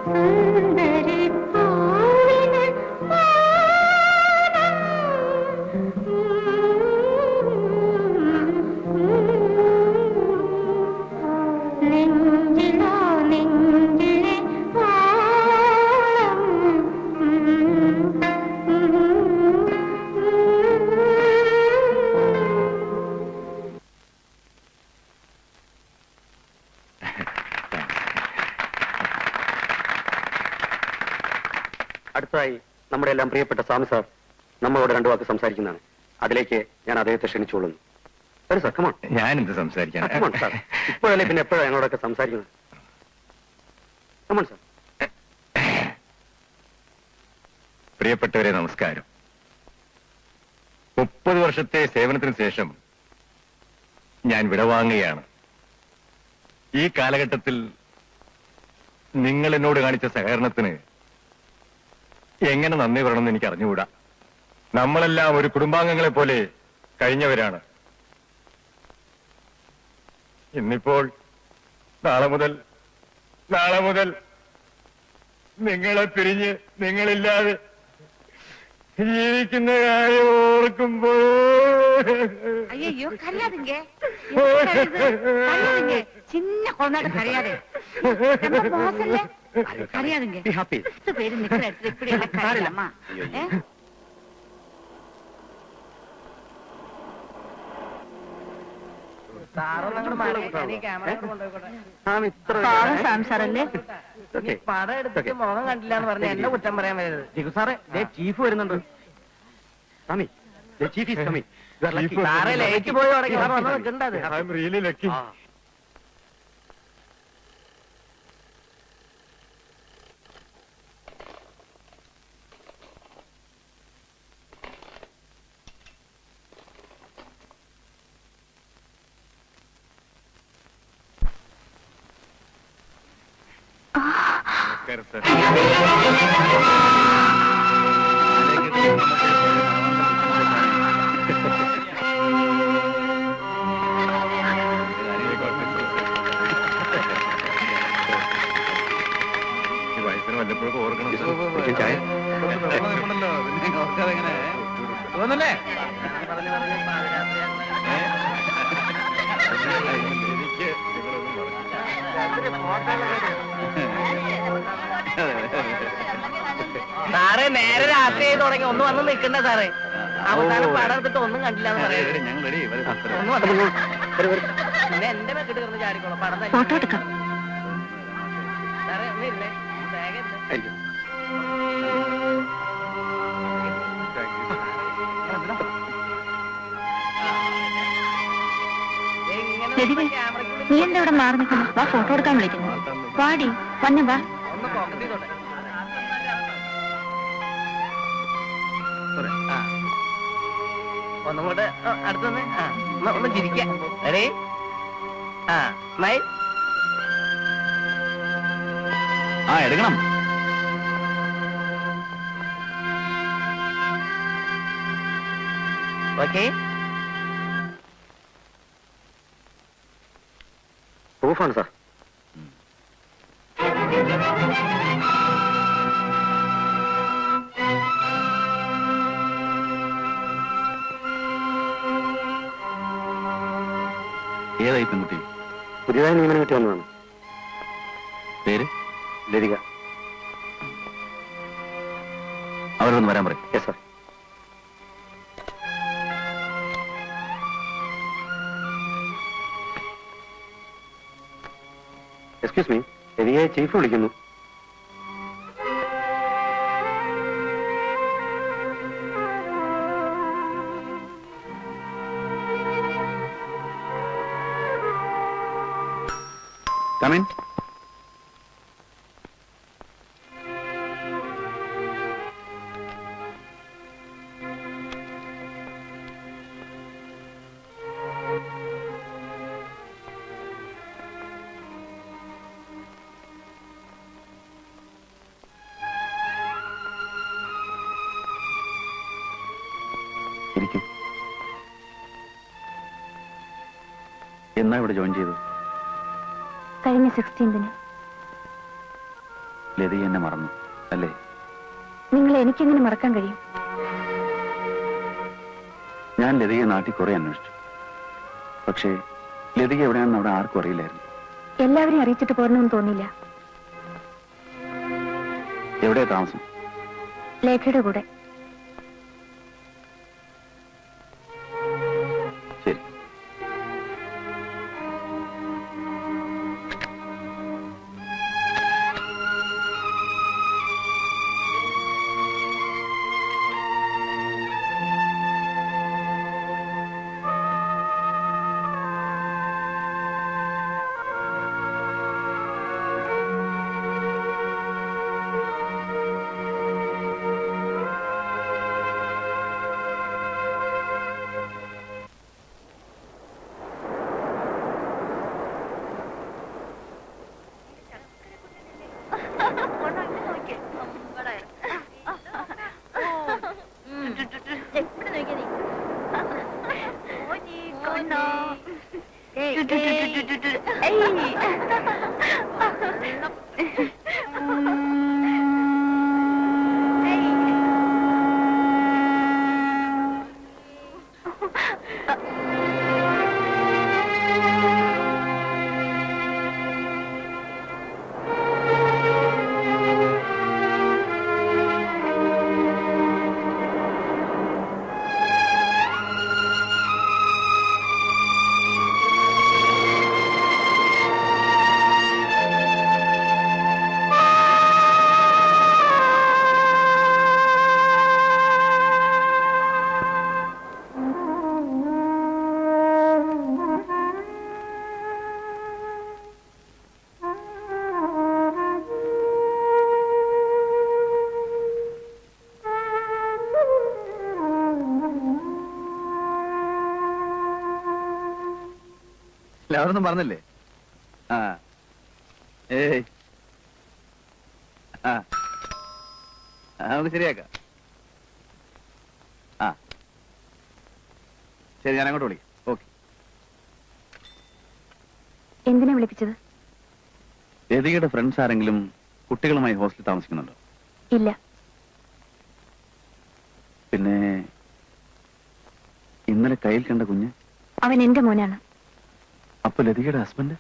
സുന്ദരി പൂവിന് നെഞ്ചിലോ നെഞ്ചിലെ ഓളം അടുത്തതായി നമ്മുടെ എല്ലാം പ്രിയപ്പെട്ട സ്വാമി സാർ നമ്മളോട് രണ്ടു വാക്ക് സംസാരിക്കുന്നതാണ്. അതിലേക്ക് ഞാൻ അദ്ദേഹത്തെ ക്ഷണിച്ചുകൊള്ളുന്നു. വരൂ സാർ, കമോൺ. ഞാൻ എന്ത് സംസാരിക്കാൻ? കമോൺ സാർ, ഇപ്പോഴല്ലേ പിന്നെ എപ്പോഴാണ് ഞങ്ങളോടൊക്കെ സംസാരിക്കുന്നത്? Come on sir. പ്രിയപ്പെട്ടവരെ, നമസ്കാരം. 30 വർഷത്തെ സേവനത്തിന് ശേഷം ഞാൻ വിടവാങ്ങുകയാണ്. ഈ കാലഘട്ടത്തിൽ നിങ്ങൾ എന്നോട് കാണിച്ച സഹകരണത്തിന് എങ്ങനെ നന്ദി പറയണമെന്ന് എനിക്ക് അറിഞ്ഞുകൂടാ. നമ്മളെല്ലാം ഒരു കുടുംബാംഗങ്ങളെ പോലെ കഴിഞ്ഞവരാണ്. ഇന്നിപ്പോൾ നാളെ മുതൽ നിങ്ങളെ പിരിഞ്ഞ് നിങ്ങളില്ലാതെ ജീവിക്കുന്ന കാര്യം ഓർക്കുമ്പോൾ ஐயோ கரையாதுங்க சின்ன குழந்தை கரையாது கரையாதுங்க 10 பேரு நிக்கிற இடத்துல இப்படி எல்லாம் கரையலாமா? സാറല്ലേ പടം എടുത്തിട്ട് മുഖം കണ്ടില്ല എന്ന് പറഞ്ഞ എന്നെ കുറ്റം പറയാൻ വരുന്നത്. സാറേ, ചീഫ് വരുന്നുണ്ട്. Swami, chief is coming. സാറേ ലേക്ക് പോയി തുടങ്ങി സാർ വന്ന് നിൽക്കണ്ടത്. I'm really lucky. നമസ്കാരം സാർ. ഈ വയസ്സിന് വല്ലപ്പോഴൊക്കെ ഓർക്കണം. തോന്നല്ലേ? എനിക്ക് നിങ്ങളൊന്നും സാറേ നേരെ രാത്രി ആയി തുടങ്ങി ഒന്ന് വന്ന് നിൽക്കണ്ട സാറേ. അവസാനം പടം എടുത്തിട്ട് ഒന്നും കണ്ടില്ല എന്ന് പറയുന്നത്. ഒന്ന് വന്നു പിന്നെ എന്റെ മെക്കിട്ട് കിടന്ന് ചാടിക്കോളാം. പടം തന്നെ ഫോട്ടോ എടുക്കാം. സാറേ ഒന്ന് ഇല്ലേ ബാഗ് ഉണ്ട്. നീ എന്താ ഇവിടെ മാറി നിൽക്കുന്നു? വാ, ഫോട്ടോ എടുക്കാൻ വിളിക്കുന്നു. വാടി, വന്നു വാ. ഒന്ന് പോക്കറ്റിൽ തൊട്ടെ. ഒന്നും കൂടെ അടുത്തൊന്ന് ഒന്ന് ചിരിക്കാം. റെഡി? സ്മൈൽ. എടുക്കണം. ഓക്കെ. പ്രൂഫാണ് സാർ. ഏതായി പെൺകുട്ടി? പുതിയതായി നിയമനം കിട്ടി വന്നതാണ്. പേര്? ലതിക. അവരോടൊന്ന് വരാൻ പറയും. Yes sir. എക്സ്ക്യൂസ് മീ, ലതികയെ ചീഫ് വിളിക്കുന്നു. Come in. ഇരിക്കും. എന്നാ ഇവിടെ ജോയിൻ ചെയ്തു? കഴിഞ്ഞ 16-ന്. ലതി എന്നെ മറന്നു അല്ലേ? നിങ്ങളെ എനിക്കെങ്ങനെ മറക്കാൻ കഴിയും? ഞാൻ ലതിയെ നാട്ടിൽ കുറെ അന്വേഷിച്ചു. പക്ഷേ ലതിക എവിടെയാണെന്ന് അവിടെ ആർക്കും അറിയില്ലായിരുന്നു. എല്ലാവരെയും അറിയിച്ചിട്ട് പോരണമെന്ന് തോന്നിയില്ല. എവിടെയാ താമസം? ലേഖയുടെ കൂടെ. ശരി. അവരൊന്നും പറഞ്ഞില്ലേ? ആ ഏയ് ആ നമുക്ക് ശരിയാക്കാം. ആ ശരി, ഞാൻ അങ്ങോട്ട് വിളിക്കാം. ഓക്കെ. എന്തിനാ വിളിപ്പിച്ചത്? ലതികയുടെ ഫ്രണ്ട്സ് ആരെങ്കിലും കുട്ടികളുമായി ഹോസ്റ്റലിൽ താമസിക്കുന്നുണ്ടോ? ഇല്ല. പിന്നെ ഇന്നലെ കയ്യിൽ കണ്ട കുഞ്ഞ്? അവൻ എന്റെ മോനാണ്. അപ്പൊ ലതികയുടെ ഹസ്ബൻഡ്?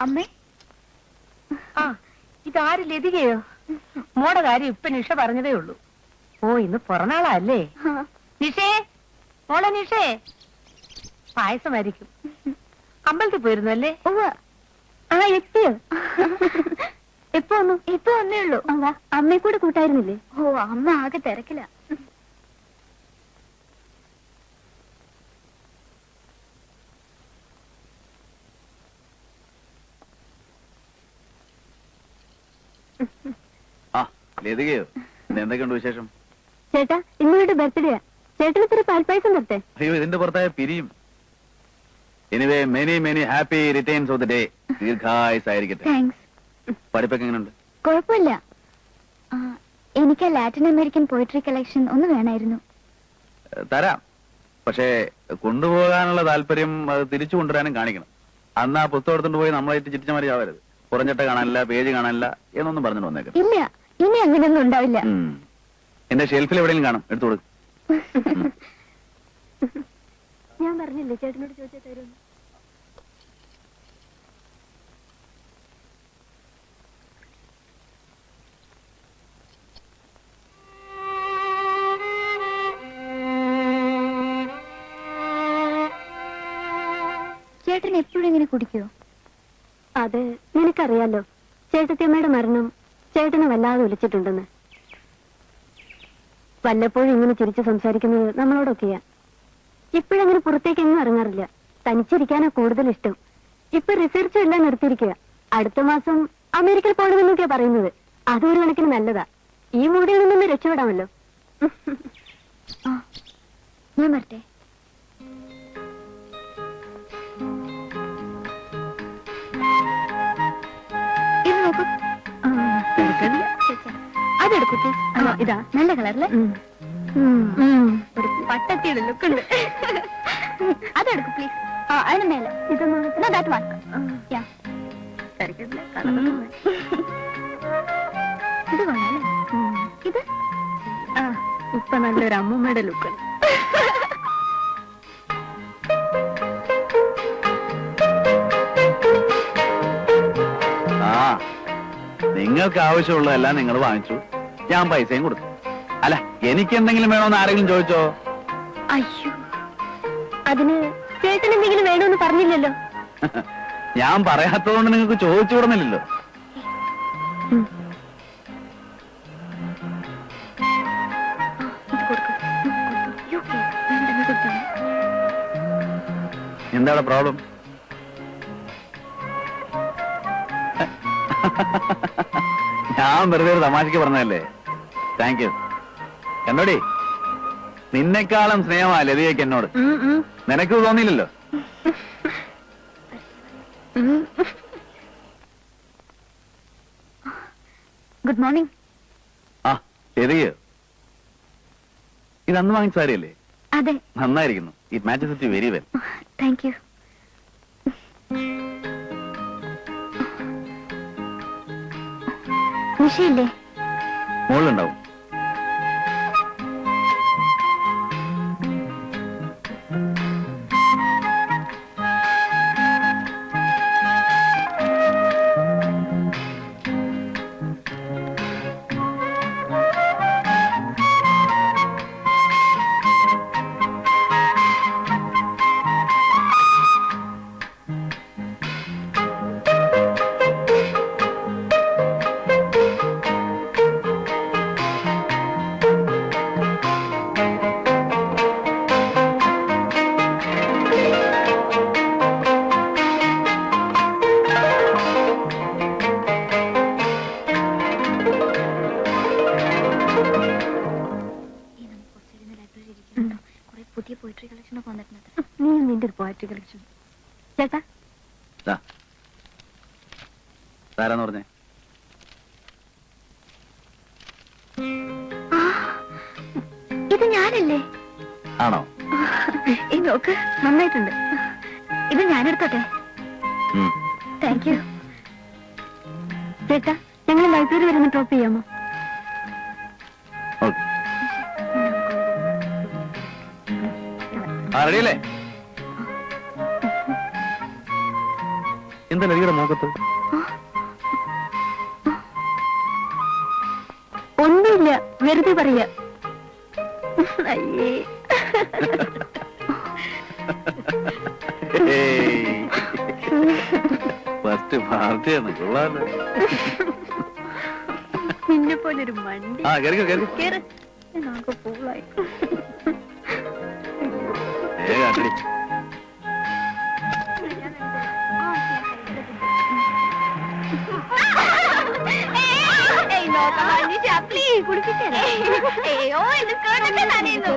അമ്മേ, ഇതാര് ലതികയോ? മോടെ കാര്യം ഇപ്പൊ നിഷ പറഞ്ഞതേ ഉള്ളൂ. ഓ, ഇന്ന് പിറന്നാളല്ലേ? നിഷേ, മോളെ നിഷേ, പായസമായിരിക്കും. അമ്പലത്തിൽ പോയിരുന്നു അല്ലേ? ആ, എത്തിയോ? എപ്പോ വന്നു? ഇപ്പൊ വന്നേ ഉള്ളൂ. അമ്മയെ കൂടെ കൂട്ടായിരുന്നില്ലേ? ഓ, അമ്മ ആകെ തിരക്കില്ല. ആ ലതികയോ, എന്തൊക്കെയുണ്ട് വിശേഷം? ചേട്ടാ, ഇന്നോട്ട് ബർത്ത്ഡേയാ. ചേട്ടന് ഇത്തിരി പാൽപ്പായസം തരട്ടെ? അയ്യോ, ഇതിന്റെ പുറത്തായ പിരിയും. Anyway many many happy returns of the day. ദീർഘായുസ്സായിരിക്കട്ടെ. താങ്ക്സ്. പഠിപ്പൊക്കെ എങ്ങനെയുണ്ട്? കുഴപ്പമില്ല. എനിക്ക് ലാറ്റിൻ അമേരിക്കൻ പോയട്രി കളക്ഷൻ ഒന്ന് വേണമായിരുന്നു. തരാം. പക്ഷേ കൊണ്ടുപോകാനുള്ള താല്പര്യം അത് തിരിച്ചു കൊണ്ടുവരാനും കാണിക്കണം. അന്ന് ആ പുസ്തകം എടുത്തുകൊണ്ട് പോയി നമ്മളായിട്ട് ചിരിച്ചമാരി ആവരുത്. കുറഞ്ഞിട്ട് കാണാനില്ല, പേജ് കാണാനില്ല എന്നൊന്നും പറഞ്ഞിട്ട് വന്നേക്കാം. ഇല്ല, ഇനി അങ്ങനെയൊന്നും ഉണ്ടാവില്ല. എന്റെ ഷെൽഫിൽ എവിടെയെങ്കിലും കാണും, എടുത്തു കൊടുക്കും. ഞാൻ പറഞ്ഞില്ലേ ചേട്ടനോട് ചോദിച്ചാൽ തരുമെന്ന്. ചേട്ടൻ എപ്പോഴും ഇങ്ങനെ കുടിക്കുവോ? അത് നിനക്കറിയാലോ, ചേട്ടത്തിയമ്മയുടെ മരണം ചേട്ടനെ വല്ലാതെ ഒലിച്ചിട്ടുണ്ടെന്ന്. വല്ലപ്പോഴും ഇങ്ങനെ ചിരിച്ചു സംസാരിക്കുന്നത് നമ്മളോടൊക്കെയാ. ഇപ്പോഴങ്ങനെ പുറത്തേക്ക് എങ്ങും ഇറങ്ങാറില്ല. തനിച്ചിരിക്കാനാ കൂടുതൽ ഇഷ്ടം. ഇപ്പൊ റിസർച്ചും എല്ലാം നിർത്തിയിരിക്കുക. അടുത്ത മാസം അമേരിക്കയിൽ പോകണമെന്നൊക്കെയാ പറയുന്നത്. അതൊരു കണക്കിന് നല്ലതാ. ഈ മൂടിയിൽ നിന്നൊന്ന് രക്ഷപ്പെടാമല്ലോ. ഞാൻ വരട്ടെ. ഇത് നോക്കൂ. അതെടുക്കൂ. ഇതാ നല്ല കളറല്ലേ? ഒരു പട്ടത്തിയുടെ ലുക്കുണ്ട്. അതെടുക്കൂ പ്ലീസ്. അതിന് മേലെ ഇതൊന്നും ദാറ്റ് വൺ. ഇത് കൊള്ളാല്ലേ? ഇത് ഇപ്പൊ നല്ലൊരു അമ്മൂമ്മയുടെ ലുക്കുണ്ട്. നിങ്ങൾക്ക് ആവശ്യമുള്ളതെല്ലാം നിങ്ങൾ വാങ്ങിച്ചു, ഞാൻ പൈസയും കൊടുത്തു. അല്ല, എനിക്ക് എന്തെങ്കിലും വേണോന്ന് ആരെങ്കിലും ചോദിച്ചോ? അയ്യോ, അതിന് ചേട്ടൻ എന്തെങ്കിലും വേണമെന്ന് പറഞ്ഞില്ലല്ലോ. ഞാൻ പറയാത്തതുകൊണ്ട് നിങ്ങൾക്ക് ചോദിച്ചു വിടുന്നില്ലല്ലോ. എന്താണ് പ്രോബ്ലം? ഞാൻ വെറുതെ ഒരു തമാശക്ക് പറഞ്ഞതല്ലേ. Thank you. എന്നോടി, നിന്നെക്കാളും സ്നേഹമാ ലതികയ്ക്ക് എന്നോട്. നിനക്ക് തോന്നിയില്ലല്ലോ. Good morning. ആ ലതികയോ? ഇത് അന്ന് വാങ്ങിച്ച സാരിയല്ലേ? അതെ. നന്നായിരിക്കുന്നു. It matches with you very well. Thank you. നിഷയില്ലേ? മുകളിലുണ്ടാവും. പുതിയ പോയിട്രി കളക്ഷൻ ഒക്കെ വന്നിട്ടുണ്ട്. നീ നിന്റെ ഒരു പോയിട്രി കളക്ഷൻ. ചേട്ടാ ആരാന്ന് പറഞ്ഞേ? ഇത് ഞാനല്ലേ? ആണോ? ഈ നോക്ക്, നന്നായിട്ടുണ്ട്. ഇത് ഞാനെടുത്തോട്ടെ? Thank you. ചേട്ടാ, ഞങ്ങൾ ലൈബ്രറി വരുന്ന ഡ്രോപ്പ് ചെയ്യാമോ? റെഡിയല്ലേ? എന്താ ലതികയുടെ മുഖത്ത്? ഒന്നുമില്ല, വെറുതെ പറയാ. അയ്യേ. ഫസ്റ്റ് പാർട്ടിയാണ്. കൊള്ളാലോ. നിന്നെ പോലൊരു മണ്ടി. കേറ്. നമുക്ക് പോളായി. അയ്യോ, എന്റെ സ്കേർട്ടൊക്കെ നനയുന്നു.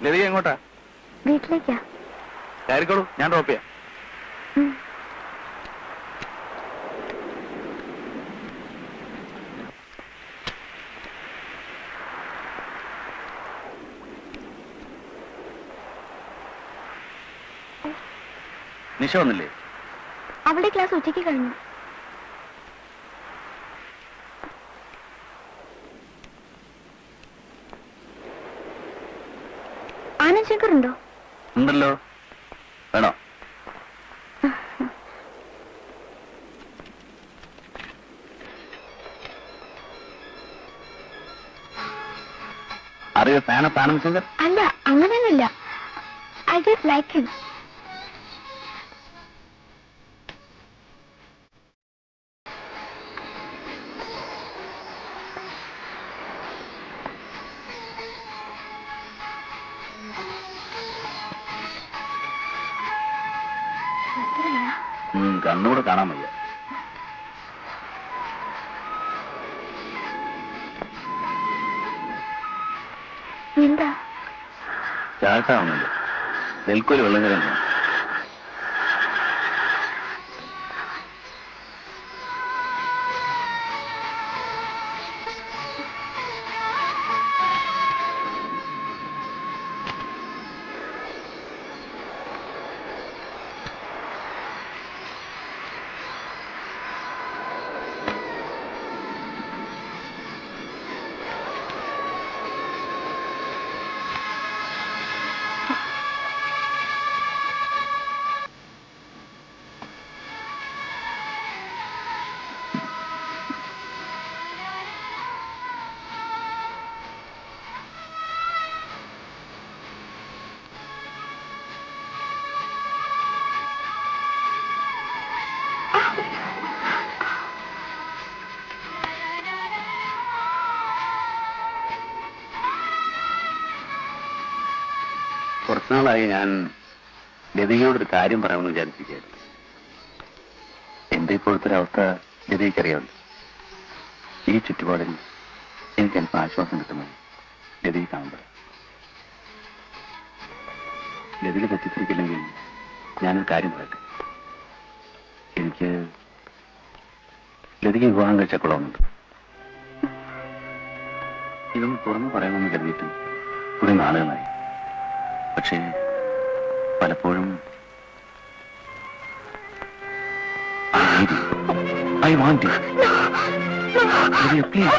ലതിക എങ്ങോട്ടാ? വീട്ടിലേക്കാ. കയറിക്കോളൂ, ഞാൻ ഡ്രോപ്പ് ചെയ്യാം. നിഷ വന്നില്ലേ? അവളുടെ ക്ലാസ് ഉച്ചയ്ക്ക് കഴിഞ്ഞു. ആനന്ദ് ശങ്കർ ഉണ്ടോ? ഉണ്ടല്ലോ. വേണോ? അറിയോ ഫാൻ ഓഫ് ആനന്ദ് ശങ്കർ? അല്ല, അങ്ങനെയൊന്നുമില്ല. I just like him. കണ്ണൂടെ കാണാൻ വയ്യ. എന്താ ചാട്ടാവുന്നില്ല. നെൽക്കോല് വെള്ളം കയറുന്നു. കുറച്ചുനാളായി ഞാൻ ലതികയോടൊരു കാര്യം പറയാമെന്ന് വിചാരിച്ചിരിക്കുകയായിരുന്നു. എന്റെ ഇപ്പോഴത്തെ ഒരു അവസ്ഥ ലതികയ്ക്കറിയാമല്ലോ. ഈ ചുറ്റുപാടിൽ എനിക്ക് അല്പം ആശ്വാസം കിട്ടുന്നത് ലതിക കാണുമ്പോൾ. ലതിക തെറ്റിദ്ധരിക്കില്ലെങ്കിൽ ഞാനൊരു കാര്യം പറയട്ടെ. എനിക്ക് ലതിക വിവാഹം കഴിച്ച കൊള്ളാവുന്നുണ്ട്. ഇതൊന്ന് തുറന്നു പറയണമെന്ന് കരുതിയിട്ട് കുറെ നാളുകളായി. പക്ഷേ പലപ്പോഴും I want you. Please.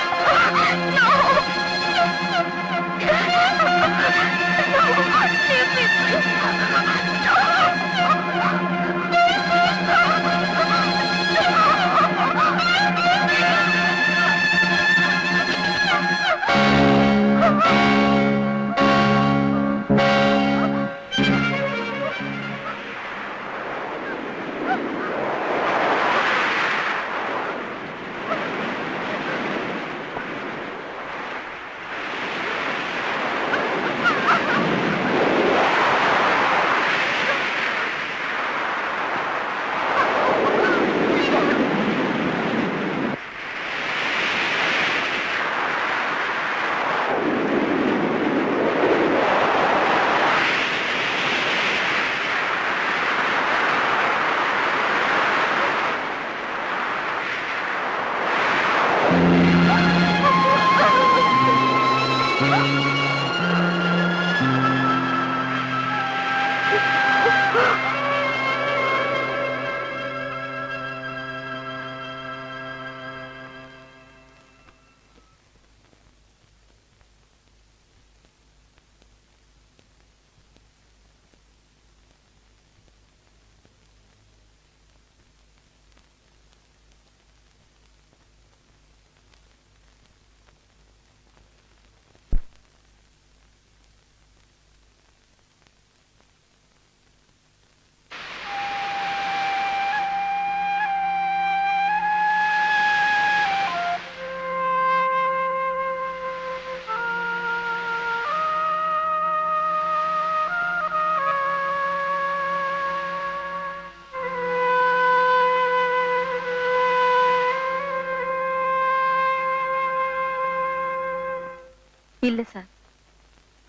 ഇല്ല സാർ,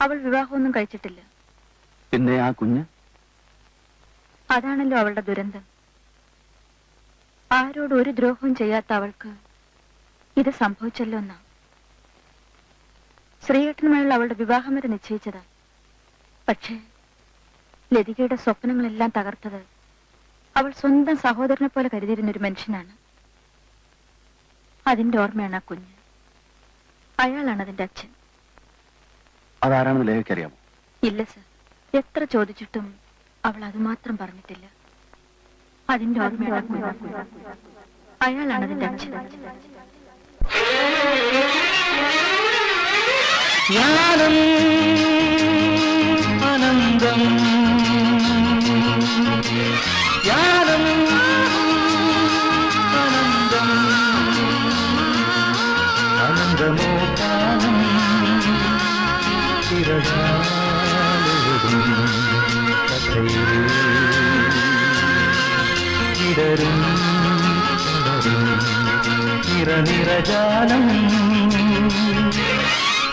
അവൾ വിവാഹമൊന്നും കഴിച്ചിട്ടില്ല. പിന്നെ ആ കുഞ്ഞ്? അതാണല്ലോ അവളുടെ ദുരന്തം. ആരോട് ഒരു ദ്രോഹവും ചെയ്യാത്ത അവൾക്ക് ഇത് സംഭവിച്ചല്ലോ എന്നാ. ശ്രീയേട്ടനുമായുള്ള അവളുടെ വിവാഹം വരെ നിശ്ചയിച്ചതാ. പക്ഷേ ലതികയുടെ സ്വപ്നങ്ങളെല്ലാം തകർത്തത് അവൾ സ്വന്തം സഹോദരനെ പോലെ കരുതിയിരുന്ന ഒരു മനുഷ്യനാണ്. അതിന്റെ ഓർമ്മയാണ് ആ കുഞ്ഞ്. അയാളാണ് അതിന്റെ അച്ഛൻ. അതാരാണെന്ന് ലേഖയ്ക്ക് അറിയാമോ? ഇല്ല സർ, എത്ര ചോദിച്ചിട്ടും അവൾ അത് മാത്രം പറഞ്ഞിട്ടില്ല. അതിന്റെ ഓർമ്മയാണ് അയാളാണ് അതിന്റെ അച്ഛൻ. ജ്ഞാനം അനന്തം, ജ്ഞാനം അനന്തം, അനന്തമോ കാലം ചിരകാലം കഥയിൽ ഇടരും നിറനിറജാലം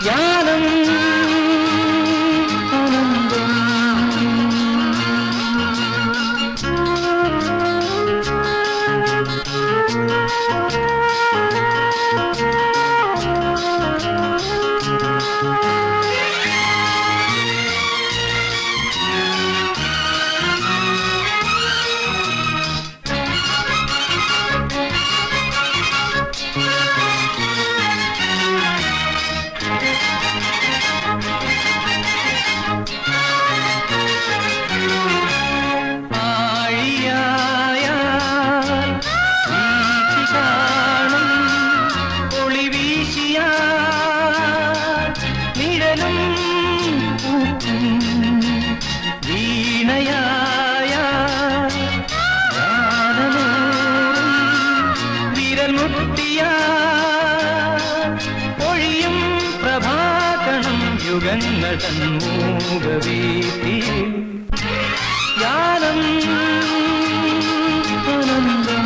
ജ്ഞാനം അനന്തം. ജ്ഞാനം അനന്തം.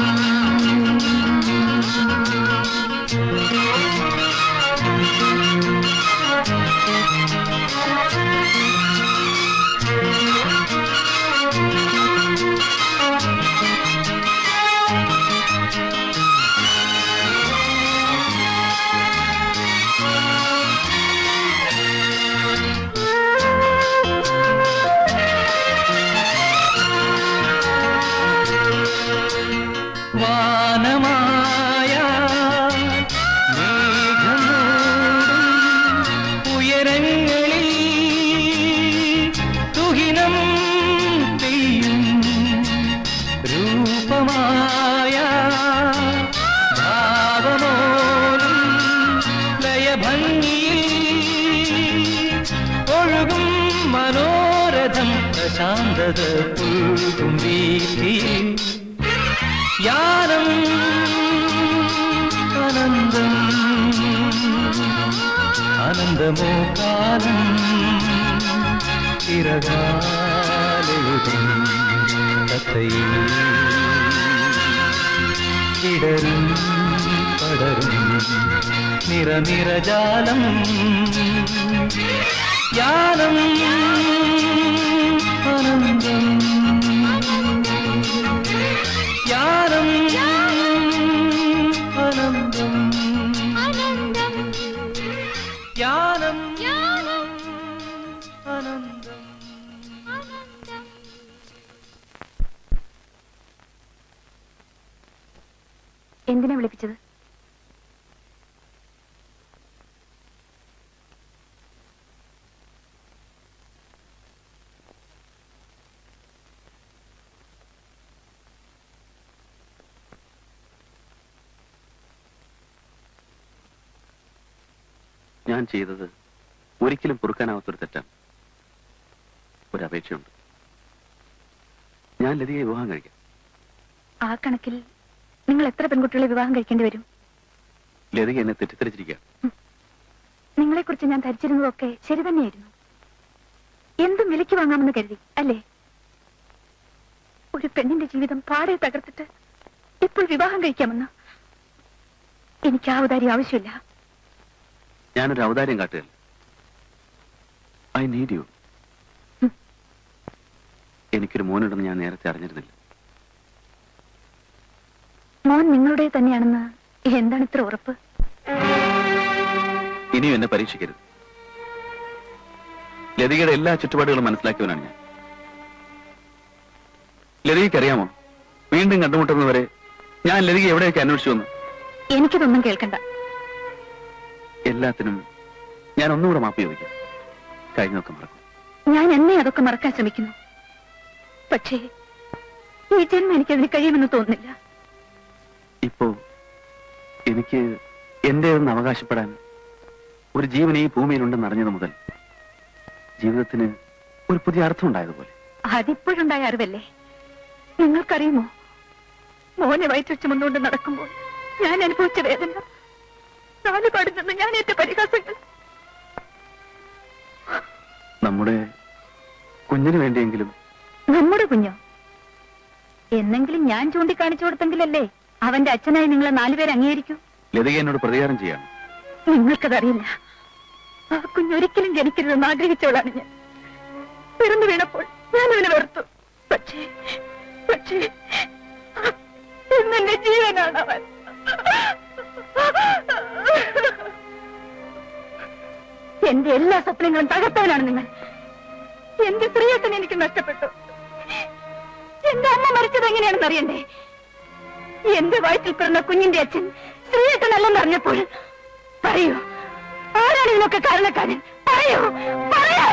വാനമായ മേഘമൂടും ഉയരങ്ങളിൽ തുഹിനം പെയ്യും രൂപമായ ഭാവമോലും ലയഭംഗിയിൽ ഒഴുകും മനോരഥം പ്രശാന്തത പുൽകും വീതിയിൽ ജ്ഞാനം അനന്തം, അനന്തമോ കാലം ചിരകാലയുഗം കഥയിൽ ഇടരും പടരും നിറനിറജാലം ജ്ഞാനം അനന്തം. ജ്ഞാനം അനന്തം, ജ്ഞാനം അനന്തം. എന്തിനാ വിളിപ്പിച്ചത്? ഞാൻ ചെയ്തത് ഒരിക്കലും പൊറുക്കാനാവാത്തൊരു തെറ്റാണ്. ഒരപേക്ഷയുണ്ട്. ഞാൻ ലതികയെ വിവാഹം കഴിക്കാം. ആ കണക്കിൽ നിങ്ങൾ എത്ര പെൺകുട്ടികളെ വിവാഹം കഴിക്കേണ്ടി വരും? ലതിക എന്നെ തെറ്റിദ്ധരിച്ചിരിക്കുക. നിങ്ങളെക്കുറിച്ച് ഞാൻ ധരിച്ചിരുന്നതൊക്കെ ശരി തന്നെയായിരുന്നു. എന്തും വിലയ്ക്ക് വാങ്ങാമെന്ന് കരുതി അല്ലേ? ഒരു പെണ്ണിന്റെ ജീവിതം പാടെ തകർത്തിട്ട് ഇപ്പോൾ വിവാഹം കഴിക്കാമെന്ന്. എനിക്ക് ആ ഔദാര്യം ആവശ്യമില്ല. ഞാനൊരു ഔദാര്യം കാട്ടുകയല്ല. I need you. എനിക്കൊരു മോനുണ്ടെന്ന് ഞാൻ നേരത്തെ അറിഞ്ഞിരുന്നില്ല. മോൻ നിങ്ങളുടെ തന്നെയാണെന്ന് എന്താണ് ഇത്ര ഉറപ്പ്? ഇനിയും എന്നെ പരീക്ഷിക്കരുത്. ലതികയുടെ എല്ലാ ചുറ്റുപാടുകളും മനസ്സിലാക്കിയവനാണ് ഞാൻ. ലതികയ്ക്കറിയാമോ വീണ്ടും കണ്ടുമുട്ടുന്നവരെ ഞാൻ ലതിക എവിടെയൊക്കെ അന്വേഷിച്ചു വന്നു. എനിക്കിതൊന്നും കേൾക്കണ്ട. എല്ലാത്തിനും ഞാൻ ഒന്നുകൂടെ മാപ്പ് ചോദിക്കാം. കഴിഞ്ഞൊക്കെ മറക്കും. ഞാൻ എന്നെ അതൊക്കെ മറക്കാൻ ശ്രമിക്കുന്നു. പക്ഷേ ഈ ജന്മം എനിക്കതിന് കഴിയുമെന്ന് തോന്നുന്നില്ല. ഇപ്പോ എനിക്ക് എന്റേതെന്ന് അവകാശപ്പെടാൻ ഒരു ജീവൻ ഈ ഭൂമിയിലുണ്ടെന്ന് അറിഞ്ഞത് മുതൽ ജീവിതത്തിന് ഒരു പുതിയ അർത്ഥം ഉണ്ടായതുപോലെ. അതിപ്പോഴുണ്ടായ അറിവല്ലേ? നിങ്ങൾക്കറിയുമോ, മോനെ വയറ്റ് വെച്ച് മുന്നോട്ട് നടക്കുമ്പോൾ ഞാൻ അനുഭവിച്ച വേദന, നാലുപാടിൽ നിന്ന് ഞാൻ ഏറ്റ പരിഹാസങ്ങൾ. നമ്മുടെ കുഞ്ഞിന് വേണ്ടിയെങ്കിലും. നമ്മുടെ കുഞ്ഞോ? എന്നെങ്കിലും ഞാൻ ചൂണ്ടിക്കാണിച്ചു കൊടുത്തെങ്കിലല്ലേ അവന്റെ അച്ഛനായി നിങ്ങളെ 4 പേര് അംഗീകരിക്കൂ. ലതിക എന്നോട് പ്രതികാരം ചെയ്യാണ്. നിങ്ങൾക്കതറിയില്ല. ആ കുഞ്ഞൊരിക്കലും ജനിക്കരുതെന്ന് ആഗ്രഹിച്ചവളാണ് ഞാൻ. പിറന്നു വീണപ്പോൾ ഞാൻ അവനെ വെറുത്തു. പക്ഷേ ഇന്നെന്റെ ജീവനാണ് അവൻ. എന്റെ എല്ലാ സ്വപ്നങ്ങളും തകർത്തവനാണ് നിങ്ങൾ. എന്റെ സ്ത്രീയത്തിന് എനിക്ക് നഷ്ടപ്പെട്ടു. എന്റെ അമ്മ മരിച്ചത് എങ്ങനെയാണെന്ന് അറിയണ്ടേ? എന്റെ വയറ്റിൽ പിറന്ന കുഞ്ഞിന്റെ അച്ഛൻ സ്ത്രീയട്ടനല്ലെന്ന് അറിഞ്ഞപ്പോൾ പറയൂ, ആരാണ് ഇതിനൊക്കെ കാരണക്കാരൻ? പറയൂ, പറയൂ.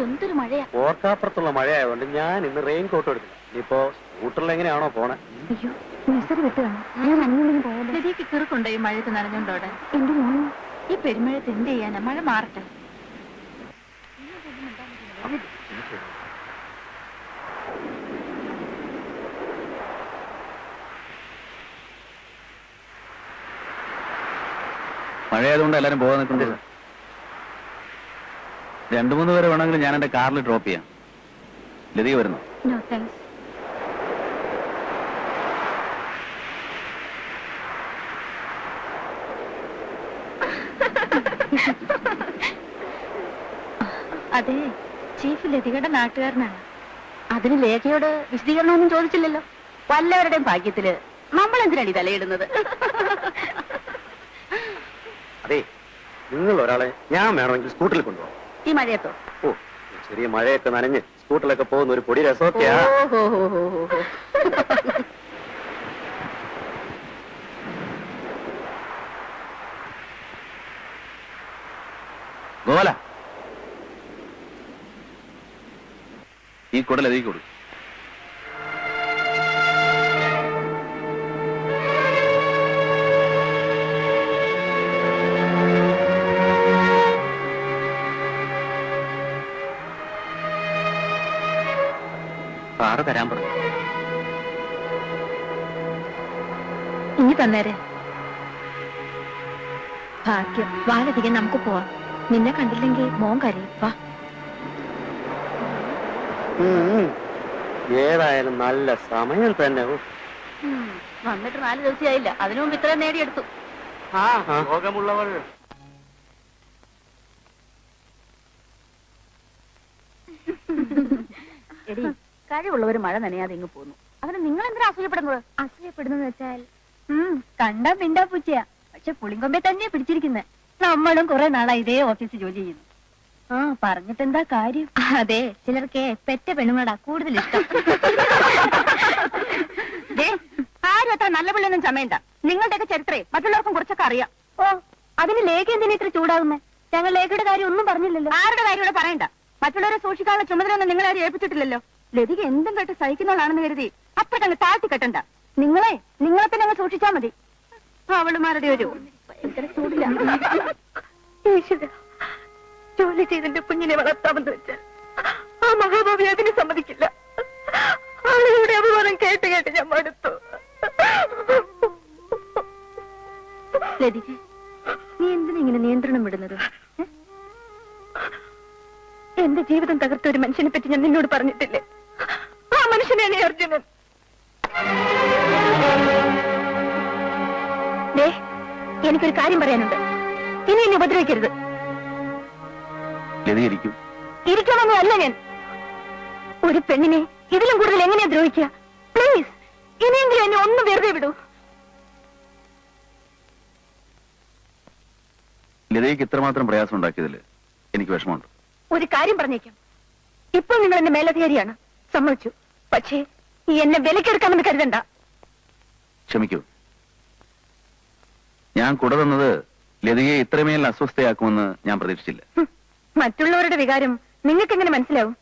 എന്തൊരു മഴയാ! ഓർക്കാപ്പുറത്തുള്ള മഴയായതുകൊണ്ട് ഞാൻ ഇന്ന് റെയിൻ കോട്ട് എടുക്കും. ഇനിയിപ്പോ സ്കൂട്ടറിൽ എങ്ങനെയാണോ പോണേ? അയ്യോ, നഴ്സറി വിട്ടുകാണോ? ഞാൻ നനഞ്ഞു പോയാലോ? ലതിക്ക് കിറുക്കുണ്ടോ ഈ മഴയത്ത് നനഞ്ഞോണ്ടോടെ? എന്റെ മോനും ഈ പെരുമഴത്ത് എന്ത് ചെയ്യാനാ? മഴ മാറട്ടെ. മഴയായതുകൊണ്ട് എല്ലാരും പോകാൻ നിൽക്കുന്നത്. 2-3 പേരെ വേണമെങ്കിൽ ഞാൻ എന്റെ കാറിൽ ഡ്രോപ്പ് ചെയ്യാം. ലതിക വരുന്നു? No thanks. അതെ, ചീഫ് ലതികയുടെ നാട്ടുകാരനാണ്. അതിന് ലേഖയോട് വിശദീകരണമൊന്നും ചോദിച്ചില്ലല്ലോ. വല്ലവരുടെയും ഭാഗ്യത്തില് നമ്മൾ എന്തിനാണ് ഈ തലയിടുന്നത്? അതെ, നിങ്ങൾ ഒരാളെ ഞാൻ വേണമെങ്കിൽ സ്കൂട്ടറിൽ കൊണ്ടുപോകാം. ഈ മഴയത്തോ? ഓ, ചെറിയ മഴയൊക്കെ നനഞ്ഞ് സ്കൂട്ടറിലൊക്കെ പോകുന്ന ഒരു പൊടി രസമൊക്കെയാ. ഗോല, ഈ കുടൽ എതിക്ക് കൊടുക്കും. സാറ് തരാൻ പറഞ്ഞു. ഇനി തന്നേരെ. ഭാഗ്യം, വാലധികം നമുക്ക് പോവാം. നിന്നെ കണ്ടില്ലെങ്കിൽ മോൻ കരയും. വാ. ഏതായാലും നല്ല സമയം തന്നെ. വന്നിട്ട് 4 ദിവസമായില്ല, അതിനു മുമ്പ് ഇത്രയും നേടിയെടുത്തു. രോഗമുള്ളവർ എടി, കഴിവുള്ളവർ മഴ നനയാതെ ഇങ്ങ് പോന്നു. അതിന് നിങ്ങൾ എന്തിനാ അസൂയപ്പെടുന്നത്? അസൂയപ്പെടുന്നെന്ന് വെച്ചാൽ കണ്ടാ മിണ്ടാ പൂച്ചയാ, പക്ഷെ പുളിങ്കൊമ്പെ തന്നെയാ പിടിച്ചിരിക്കുന്നത്. നമ്മളും കുറെ നാളായി ഇതേ ഓഫീസിൽ ജോലി ചെയ്യുന്നു. ആ, പറഞ്ഞിട്ടെന്താ കാര്യം? അതെ, ചിലർക്ക് പെറ്റ പെണ്ണുങ്ങളോടാ കൂടുതൽ ഇഷ്ടം. ആരും അത്ര നല്ല പിള്ളൊന്നും ചമയണ്ട. നിങ്ങളുടെയൊക്കെ ചരിത്രേ മറ്റുള്ളവർക്കും കുറച്ചൊക്കെ അറിയാം. ഓ, അതിന് ലേഖ എന്തിനാ ഇത്ര ചൂടാവുന്നേ? ഞങ്ങൾ ലേഖയുടെ കാര്യം ഒന്നും പറഞ്ഞില്ലല്ലോ. ആരുടെ കാര്യം ഇവിടെ പറയണ്ട. മറ്റുള്ളവരെ സൂക്ഷിക്കാനുള്ള ചുമതലയൊന്നും നിങ്ങളെ ആരും ഏൽപ്പിച്ചിട്ടില്ലല്ലോ. ലതിക എന്തും കേട്ട് സഹിക്കുന്നവളാണെന്ന് കരുതി അത്ര കണ്ട് താഴ്ത്തി കെട്ടണ്ട. നിങ്ങളെ തന്നെ അങ്ങ് സൂക്ഷിച്ചാ മതി. അവളുമാരുടെ ഒരു ജോലി ചെയ്തിന്റെ കുഞ്ഞിനെ വളർത്താമെന്ന് വെച്ച് ആ മഹാഭാവി അതിന് സമ്മതിക്കില്ല. ആളുകളുടെ അപമാനം കേട്ട് കേട്ട് ഞാൻ മടുത്തു. ലതിക, നീ എന്തിനാ ഇങ്ങനെ നിയന്ത്രണം വിടുന്നത്? എന്റെ ജീവിതം തകർത്ത ഒരു മനുഷ്യനെ പറ്റി ഞാൻ നിന്നോട് പറഞ്ഞിട്ടില്ലേ? ആ മനുഷ്യനാണ് ഈ അർജുനൻ. എനിക്കൊരു കാര്യം പറയാനുണ്ട്. ഇനി എന്നെ ഉപദ്രവിക്കരുത്. ഇരിക്കണമെന്നോ അല്ല ഞാൻ. ഒരു പെണ്ണിനെ ഇതിലും കൂടുതൽ എങ്ങനെയാ ദ്രോഹിക്കുക? പ്ലീസ്, ഇനിയെങ്കിലും എന്നെ ഒന്ന് വെറുതെ വിടൂ. ലതയ്ക്ക് ഇത്രമാത്രം പ്രയാസം ഉണ്ടാക്കിയതില് എനിക്ക് വിഷമമുണ്ട്. ഒരു കാര്യം പറഞ്ഞേക്കാം, ഇപ്പോൾ നിങ്ങൾ എന്റെ മേലധികാരിയാണ്, സമ്മതിച്ചു. പക്ഷേ എന്നെ വിലക്കെടുക്കാമെന്ന് കരുതണ്ട. ക്ഷമിക്കൂ, ഞാൻ കൂടെ തന്നത് ലതികയെ ഇത്രമേൽ അസ്വസ്ഥയാക്കുമെന്ന് ഞാൻ പ്രതീക്ഷിച്ചില്ല. മറ്റുള്ളവരുടെ വികാരം നിങ്ങൾക്ക് എങ്ങനെ മനസ്സിലാവും?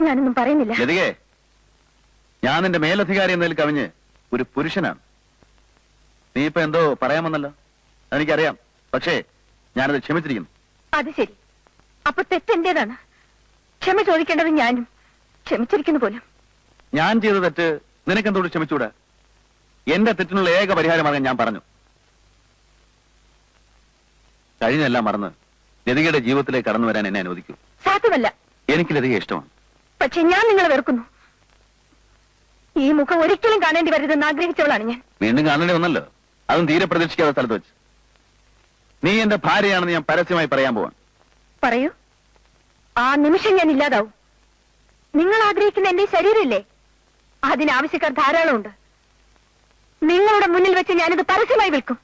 ഞാനൊന്നും പറയുന്നില്ല. ലതികെ, ഞാൻ നിന്റെ മേലധികാരി എന്നതിൽ കവിഞ്ഞ് ഒരു പുരുഷനാണ്. നീ ഇപ്പൊ എന്തോ പറയാമെന്നല്ലോ, അതെനിക്കറിയാം. പക്ഷേ ഞാനത് ക്ഷമിച്ചിരിക്കുന്നു. അത് ശരി, അപ്പൊ തെറ്റെന്റേതാണ്. ക്ഷമ ചോദിക്കേണ്ടത് ഞാനും. ക്ഷമിച്ചിരിക്കുന്നു പോലും. ഞാൻ ചെയ്ത തെറ്റ് നിനക്കെന്തോട് ക്ഷമിച്ചൂടാ? എന്റെ തെറ്റിനുള്ള ഏക പരിഹാരമാകാൻ ഞാൻ പറഞ്ഞു. കഴിഞ്ഞെല്ലാം മറന്ന് ലതികയുടെ ജീവിതത്തിലേക്ക് കടന്നു വരാൻ എന്നെ അനുവദിക്കൂ. സാധ്യമല്ല. എനിക്ക് ലതികയെ ഇഷ്ടമാണ്. പക്ഷെ ഞാൻ നിങ്ങളെ വെറുക്കുന്നു. ഈ മുഖം ഒരിക്കലും കാണേണ്ടി വരരുതെന്ന് ആഗ്രഹിച്ചവളാണ് ഞാൻ. വീണ്ടും കാണേണ്ടി വന്നല്ലോ, അതും തീരെ പ്രതീക്ഷിക്കാത്ത സ്ഥലത്ത് വെച്ച്. നീ എന്റെ ഭാര്യയാണെന്ന് ഞാൻ പരസ്യമായി പറയാൻ പോവാൻ. പറയൂ. ആ നിമിഷം ഞാൻ ഇല്ലാതാവും. നിങ്ങൾ ആഗ്രഹിക്കുന്ന എന്റെ ശരീരമില്ലേ, അതിനാവശ്യക്കാർ ധാരാളമുണ്ട്. നിങ്ങളുടെ മുന്നിൽ വെച്ച് ഞാനിത് പരസ്യമായി വിൽക്കും.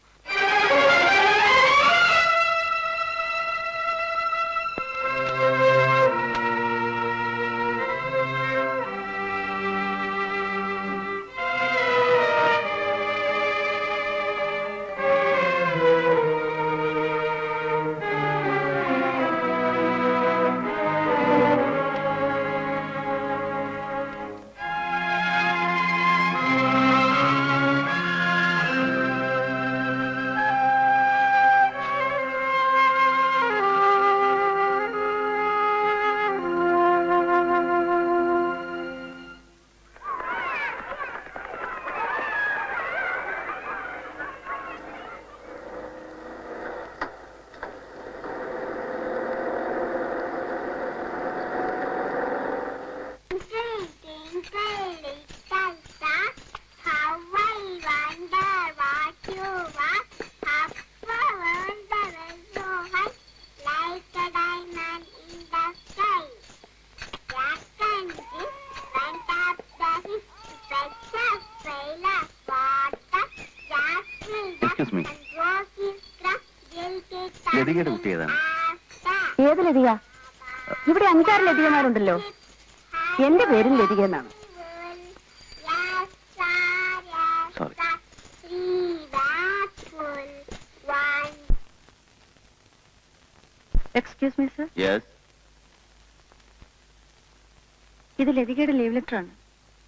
ലതികയുടെ കുട്ടി ഏതാണ്? ഏത് ലതിക? ഇവിടെ 5-6 ലതികമാരുണ്ടല്ലോ. എന്റെ പേരും ലതിക എന്നാണ്. Excuse me sir. യെസ്. ഇത് ലതികയുടെ ലീവ് ലെറ്റർ ആണ്.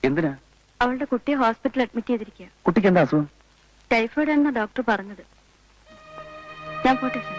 എന്തിനാ? അവളുടെ കുട്ടിയെ ഹോസ്പിറ്റലിൽ അഡ്മിറ്റ് ചെയ്തിരിക്കുക. കുട്ടിക്ക് എന്താ അസുഖം? ടൈഫോയിഡ് ആണെന്ന ഡോക്ടർ പറഞ്ഞത്. ഞാൻ പോട്ടെ സർ.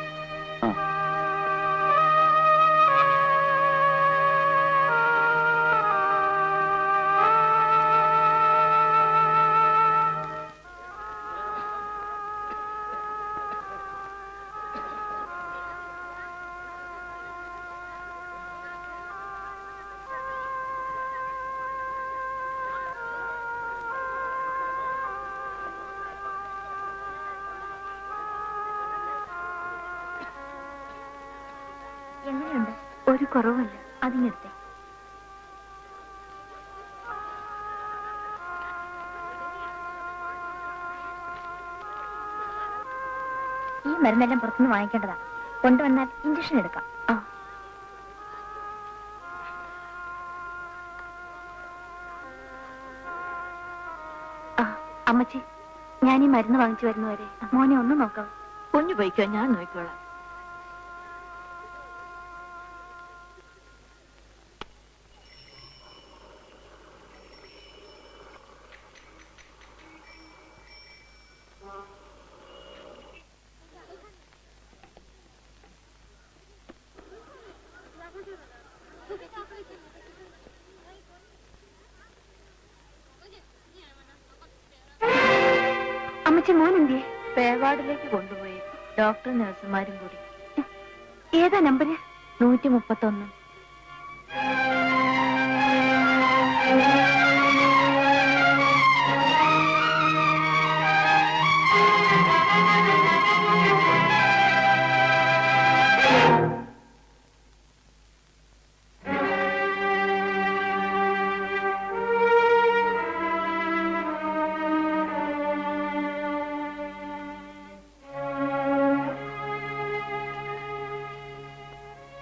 എങ്ങനെയുണ്ട്? ഒരു കുറവല്ല. അതിനടുത്തെ ഈ മരുന്നെല്ലാം പുറത്തുനിന്ന് വാങ്ങിക്കേണ്ടതാ. കൊണ്ടുവന്നാൽ ഇഞ്ചക്ഷൻ എടുക്കാം. അമ്മച്ചി, ഞാൻ ഈ മരുന്ന് വാങ്ങിച്ചു വരുന്നവരെ മോനെ ഒന്ന് നോക്കാം. കുഞ്ഞു പോയിക്കോ, ഞാൻ നോക്കിക്കോളാം. അമ്മച്ചി മോൻ എന്തിയെ? പേവാർഡിലേക്ക് കൊണ്ടുപോയി ഡോക്ടർ നഴ്സുമാരും കൂടി. ഏതാ നമ്പര്? 131.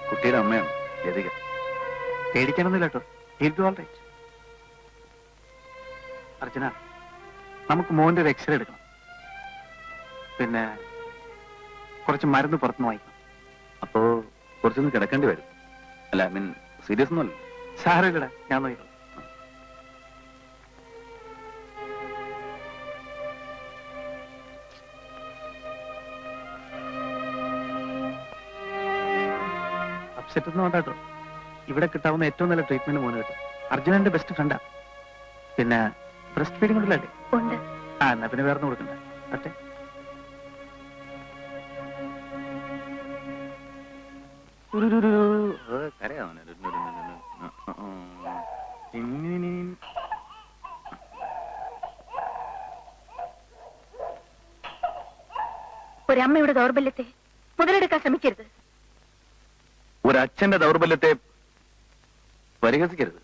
കുട്ടിയുടെ അമ്മയാണ് ലതിക. പേടിക്കാനൊന്നുമില്ല കേട്ടോ. He'll be all right. Archana, നമുക്ക് മോന്റെ ഒരു എക്സ്റേ എടുക്കണം. പിന്നെ കുറച്ച് മരുന്ന് പുറത്തുനിന്ന് വാങ്ങിക്കണം. അപ്പോ കുറച്ചൊന്നും കിടക്കേണ്ടി വരും. അല്ല, ഐ മീൻ സീരിയസ് ഒന്നുമല്ല. സാരമില്ലടാ, ഞാൻ നോക്കിക്കോളാം. അപ്സെറ്റ് ഒന്നും വേണ്ട കേട്ടോ. ഇവിടെ കിട്ടാവുന്ന ഏറ്റവും നല്ല ട്രീറ്റ്മെന്റ് മോന് കിട്ടും. അർജുനന്റെ ബെസ്റ്റ് ഫ്രണ്ടാ. പിന്നെ ബ്രസ്റ്റ് ഫീഡിംഗ് ഉണ്ടല്ലേ? ഉണ്ട്. എന്നാ പിന്നെ വേറെ കൊടുക്കണ്ട. അട്ടെ, ഒരമ്മയുടെ ദൗർബല്യത്തെ മുതലെടുക്കാൻ ശ്രമിക്കരുത്. ഒരച്ഛന്റെ ദൗർബല്യത്തെ പരിഹസിക്കരുത്.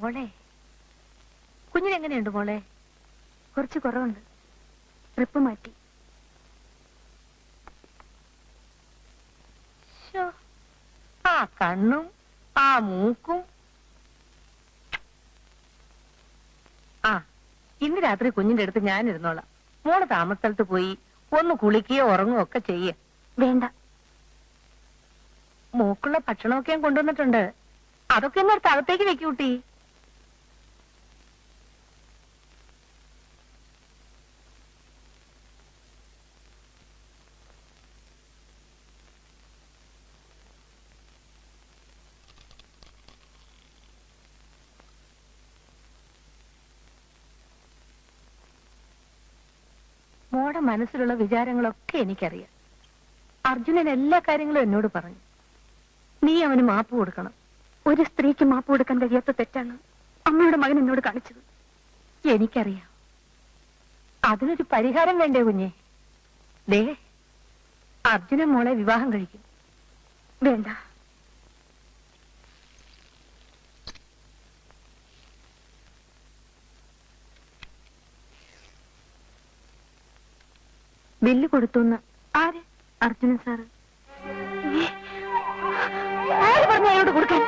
മോളെ, കുഞ്ഞിനെങ്ങനെയുണ്ട് മോളെ? കുറച്ച് കുറവുണ്ട്. ട്രിപ്പ് മാറ്റി. ആ കണ്ണും ആ മൂക്കും. ആ, ഇന്ന് രാത്രി കുഞ്ഞിന്റെ അടുത്ത് ഞാൻ ഇരുന്നോളാം. മോള് താമസസ്ഥലത്ത് പോയി ഒന്ന് കുളിക്കുകയോ ഉറങ്ങുകയോ ഒക്കെ ചെയ്യ. വേണ്ട. മൂക്കുള്ള ഭക്ഷണമൊക്കെ ഞാൻ കൊണ്ടുവന്നിട്ടുണ്ട്. അതൊക്കെ ഒന്ന് എടുത്ത് അകത്തേക്ക് വെക്കൂട്ടി. മോടെ മനസ്സിലുള്ള വിചാരങ്ങളൊക്കെ എനിക്കറിയാം. അർജുനൻ എല്ലാ കാര്യങ്ങളും എന്നോട് പറഞ്ഞു. നീ അവന് മാപ്പ് കൊടുക്കണം. ഒരു സ്ത്രീക്ക് മാപ്പ് കൊടുക്കാൻ കഴിയാത്ത തെറ്റാണ് അമ്മയുടെ മകൻ എന്നോട് കാണിച്ചത്. എനിക്കറിയാം. അതിനൊരു പരിഹാരം വേണ്ടേ കുഞ്ഞെ? ദേ, അർജുനൻ മോളെ വിവാഹം കഴിക്കും. വേണ്ട. ബില്ല് കൊടുത്തുന്ന്. ആര്? അർജുനൻ സാറ്. ആര് പറഞ്ഞു അയാളോട് കൊടുക്കാൻ?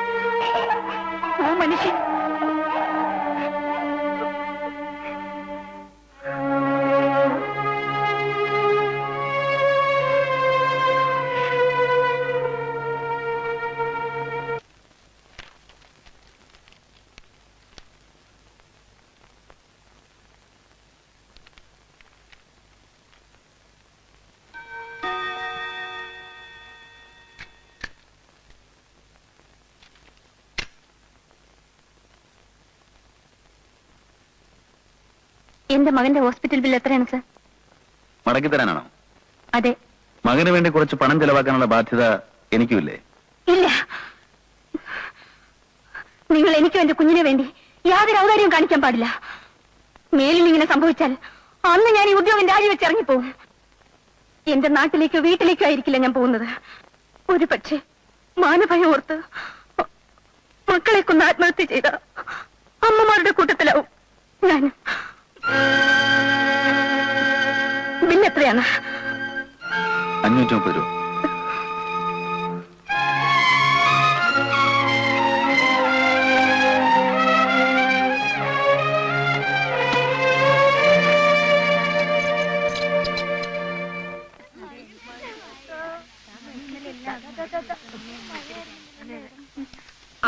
ആ മനുഷ്യൻ എന്റെ മകന്റെ ഹോസ്പിറ്റൽ ബിൽ എത്രയാണ് സർ? മടക്കി തരാനാണോ? അതെ. മകന് വേണ്ടി കുറച്ച് പണം ചെലവാക്കാനുള്ള ബാധ്യത എനിക്കുമില്ലേ? ഇല്ല, നിങ്ങൾ എനിക്കും എന്റെ കുഞ്ഞിനെ വേണ്ടി യാതൊരു ഔദാര്യവും കാണിക്കാൻ പാടില്ല. മേലിൽ ഇങ്ങനെ സംഭവിച്ചാൽ അന്ന് ഞാൻ ഈ ഉദ്യോഗം രാജിവെച്ച് ഇറങ്ങിപ്പോവും. എന്റെ നാട്ടിലേക്കോ വീട്ടിലേക്കോ ആയിരിക്കില്ല ഞാൻ പോകുന്നത്. ഒരു പക്ഷേ മാനഭയം ഓർത്ത് മക്കളെ കൊന്ന് ആത്മഹത്യ ചെയ്ത അമ്മമാരുടെ കൂട്ടത്തിലാവും ഞാൻ. ബില്ല് എത്രയാണ്? 530 രൂപ.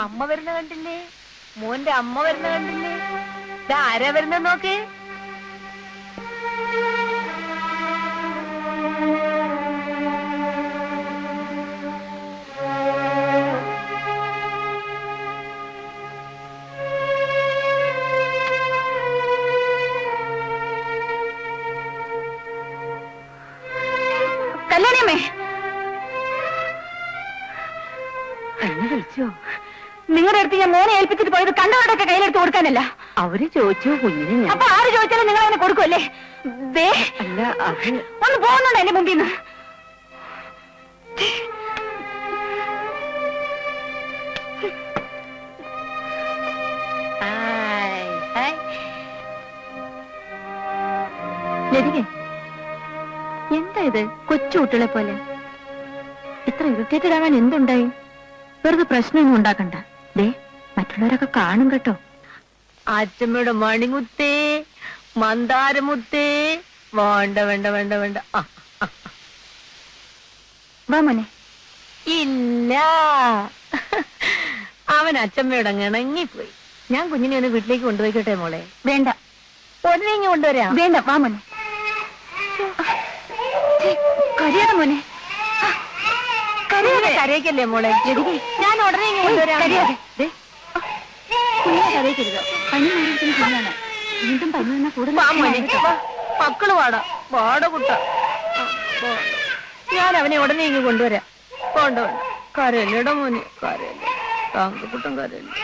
അമ്മ വരുന്ന കണ്ടില്ലേ? മോന്റെ അമ്മ വരുന്ന കണ്ടില്ലേ? ആരാ വരുന്ന നോക്കേ? കല്യാണിയമ്മേ, എന്നെ വിളിച്ചോ? നിങ്ങളുടെ അടുത്ത് ഞാൻ മോനെ ഏൽപ്പിച്ചിട്ട് പോയത് കണ്ടവരുടെയൊക്കെ കയ്യിലെടുത്ത് കൊടുക്കാനല്ല. അവര് ചോദിച്ചു കുഞ്ഞിനെ ഞാൻ. അപ്പൊ ആര് ചോദിച്ചാലും നിങ്ങൾ അവനെ കൊടുക്കുമല്ലേ? ദേ, അല്ല, അത് ഒന്ന് പോകുന്നുണ്ട് എന്റെ മുമ്പിൽ നിന്ന്. ലതികേ, എന്താ ഇത് കൊച്ചു കുട്ടികളെ പോലെ? ഇത്ര ഇറിറ്റേറ്റഡ് ആവാൻ എന്തുണ്ടായി? വെറുതെ പ്രശ്നമൊന്നും ഉണ്ടാക്കണ്ട. ദേ, മറ്റുള്ളവരൊക്കെ കാണും കേട്ടോ. അച്ഛമ്മയുടെ മണിമുത്തേ, മന്ദാരമുത്തേ, വേണ്ട വേണ്ട വേണ്ട വേണ്ട. വാ മോനെ. ഇല്ല, അവൻ അച്ഛമ്മയുടെ ഇണങ്ങിപ്പോയി. ഞാൻ കുഞ്ഞിനെ ഒന്ന് വീട്ടിലേക്ക് കൊണ്ടുപോയിക്കട്ടെ മോളെ? വേണ്ട, ഉടനെ ഇങ്ങ് കൊണ്ടുവരാം. വേണ്ട, വാ മോനെ. കരയാ മോനെ, കരയിക്കല്ലേ മോളെ? ഞാൻ ഉടനെ ഇങ്ങ് കൊണ്ടുവരാം. കരയാതെ. കുഞ്ഞിനെ കരയിക്കരുത്. പനി മാറിയിരിക്കുന്ന കുഞ്ഞാണ്. വീണ്ടും പനി വന്നാൽ കൂടുതൽ മക്കള് വാട കുട്ട. ഞാൻ അവനെ ഉടനെ ഇങ്ങ് കൊണ്ടുവരാം. വേണ്ട വേണ്ട, കരയല്ലേടാ മോനെ, കരയല്ലേ. താങ്കക്കുട്ടം കരയല്ലേ.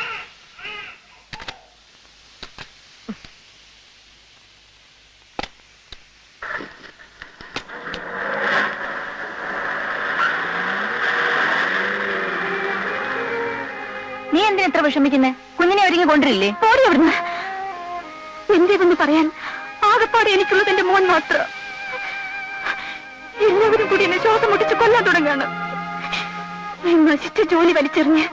നീ എന്തിനാ എത്ര വിഷമിക്കുന്നേ? കുഞ്ഞിനെ ഒരുങ്ങി കൊണ്ടിരില്ലേ? പോടി അവിടുന്ന്. എന്റേതെന്ന് പറയാൻ ആകെപ്പാടെ എനിക്കുള്ളത് എന്റെ മോൻ മാത്രം. എല്ലാവരും കൂടി എന്നെ ശ്വാസം മുട്ടിച്ച് കൊല്ലാൻ തുടങ്ങാണ്. നശിച്ച ജോലി വലിച്ചെറിഞ്ഞ്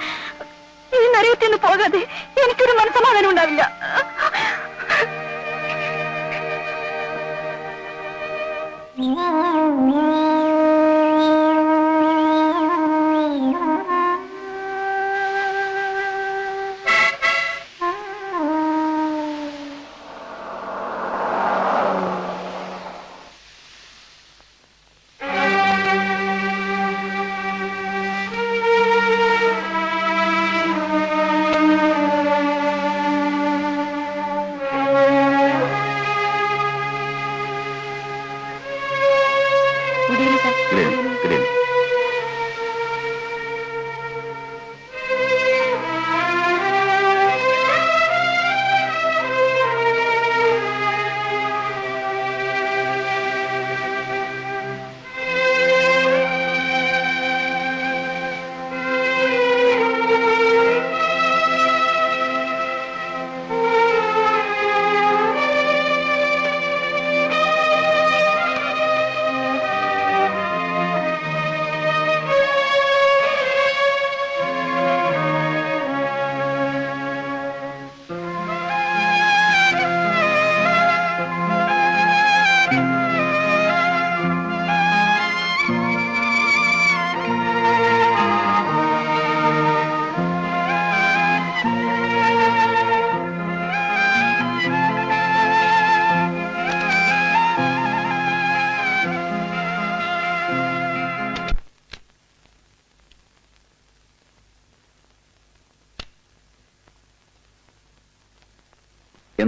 ഈ നരകത്തിന്ന് പോകാതെ എനിക്കൊരു മനസ്സമാധാനം ഉണ്ടാവില്ല.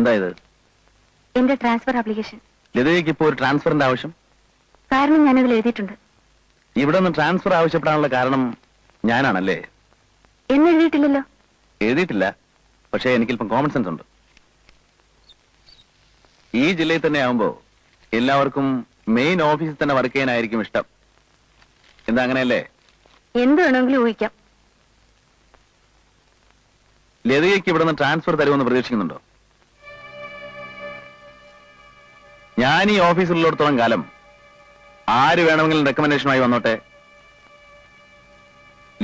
എന്താ ഇത്? എന്റെ ട്രാൻസ്ഫർ ആപ്ലിക്കേഷൻ. ലതയ്ക്ക് ഇപ്പോ ഒരു ട്രാൻസ്ഫറിന്റെ ആവശ്യം? കാരണം ഞാനതിൽ എഴുതിയിട്ടുണ്ട്. ഇവിടെ നിന്ന് ട്രാൻസ്ഫർ ആവശ്യപ്പെടാനുള്ള കാരണം ഞാനാണല്ലേ? എന്ന് എഴുതിയിട്ടില്ലല്ലോ. എഴുതിയിട്ടില്ല, പക്ഷേ എനിക്കിപ്പം കോമൺ സെൻസ് ഉണ്ട്. ഈ ജില്ലയിൽ തന്നെ ആവുമ്പോ എല്ലാവർക്കും മെയിൻ ഓഫീസിൽ തന്നെ വർക്ക് ചെയ്യാനായിരിക്കും ഇഷ്ടം. എന്താ അങ്ങനെയല്ലേ? എന്ത് വേണമെങ്കിലും ഊഹിക്കാം. ലതയ്ക്ക് ഇവിടെ നിന്ന് ട്രാൻസ്ഫർ തരുമെന്ന് പ്രതീക്ഷിക്കുന്നുണ്ടോ? ഞാൻ ഈ ഓഫീസിലുള്ളിടത്തോളം കാലം ആര് വേണമെങ്കിലും റെക്കമെൻഡേഷനുമായി വന്നോട്ടെ,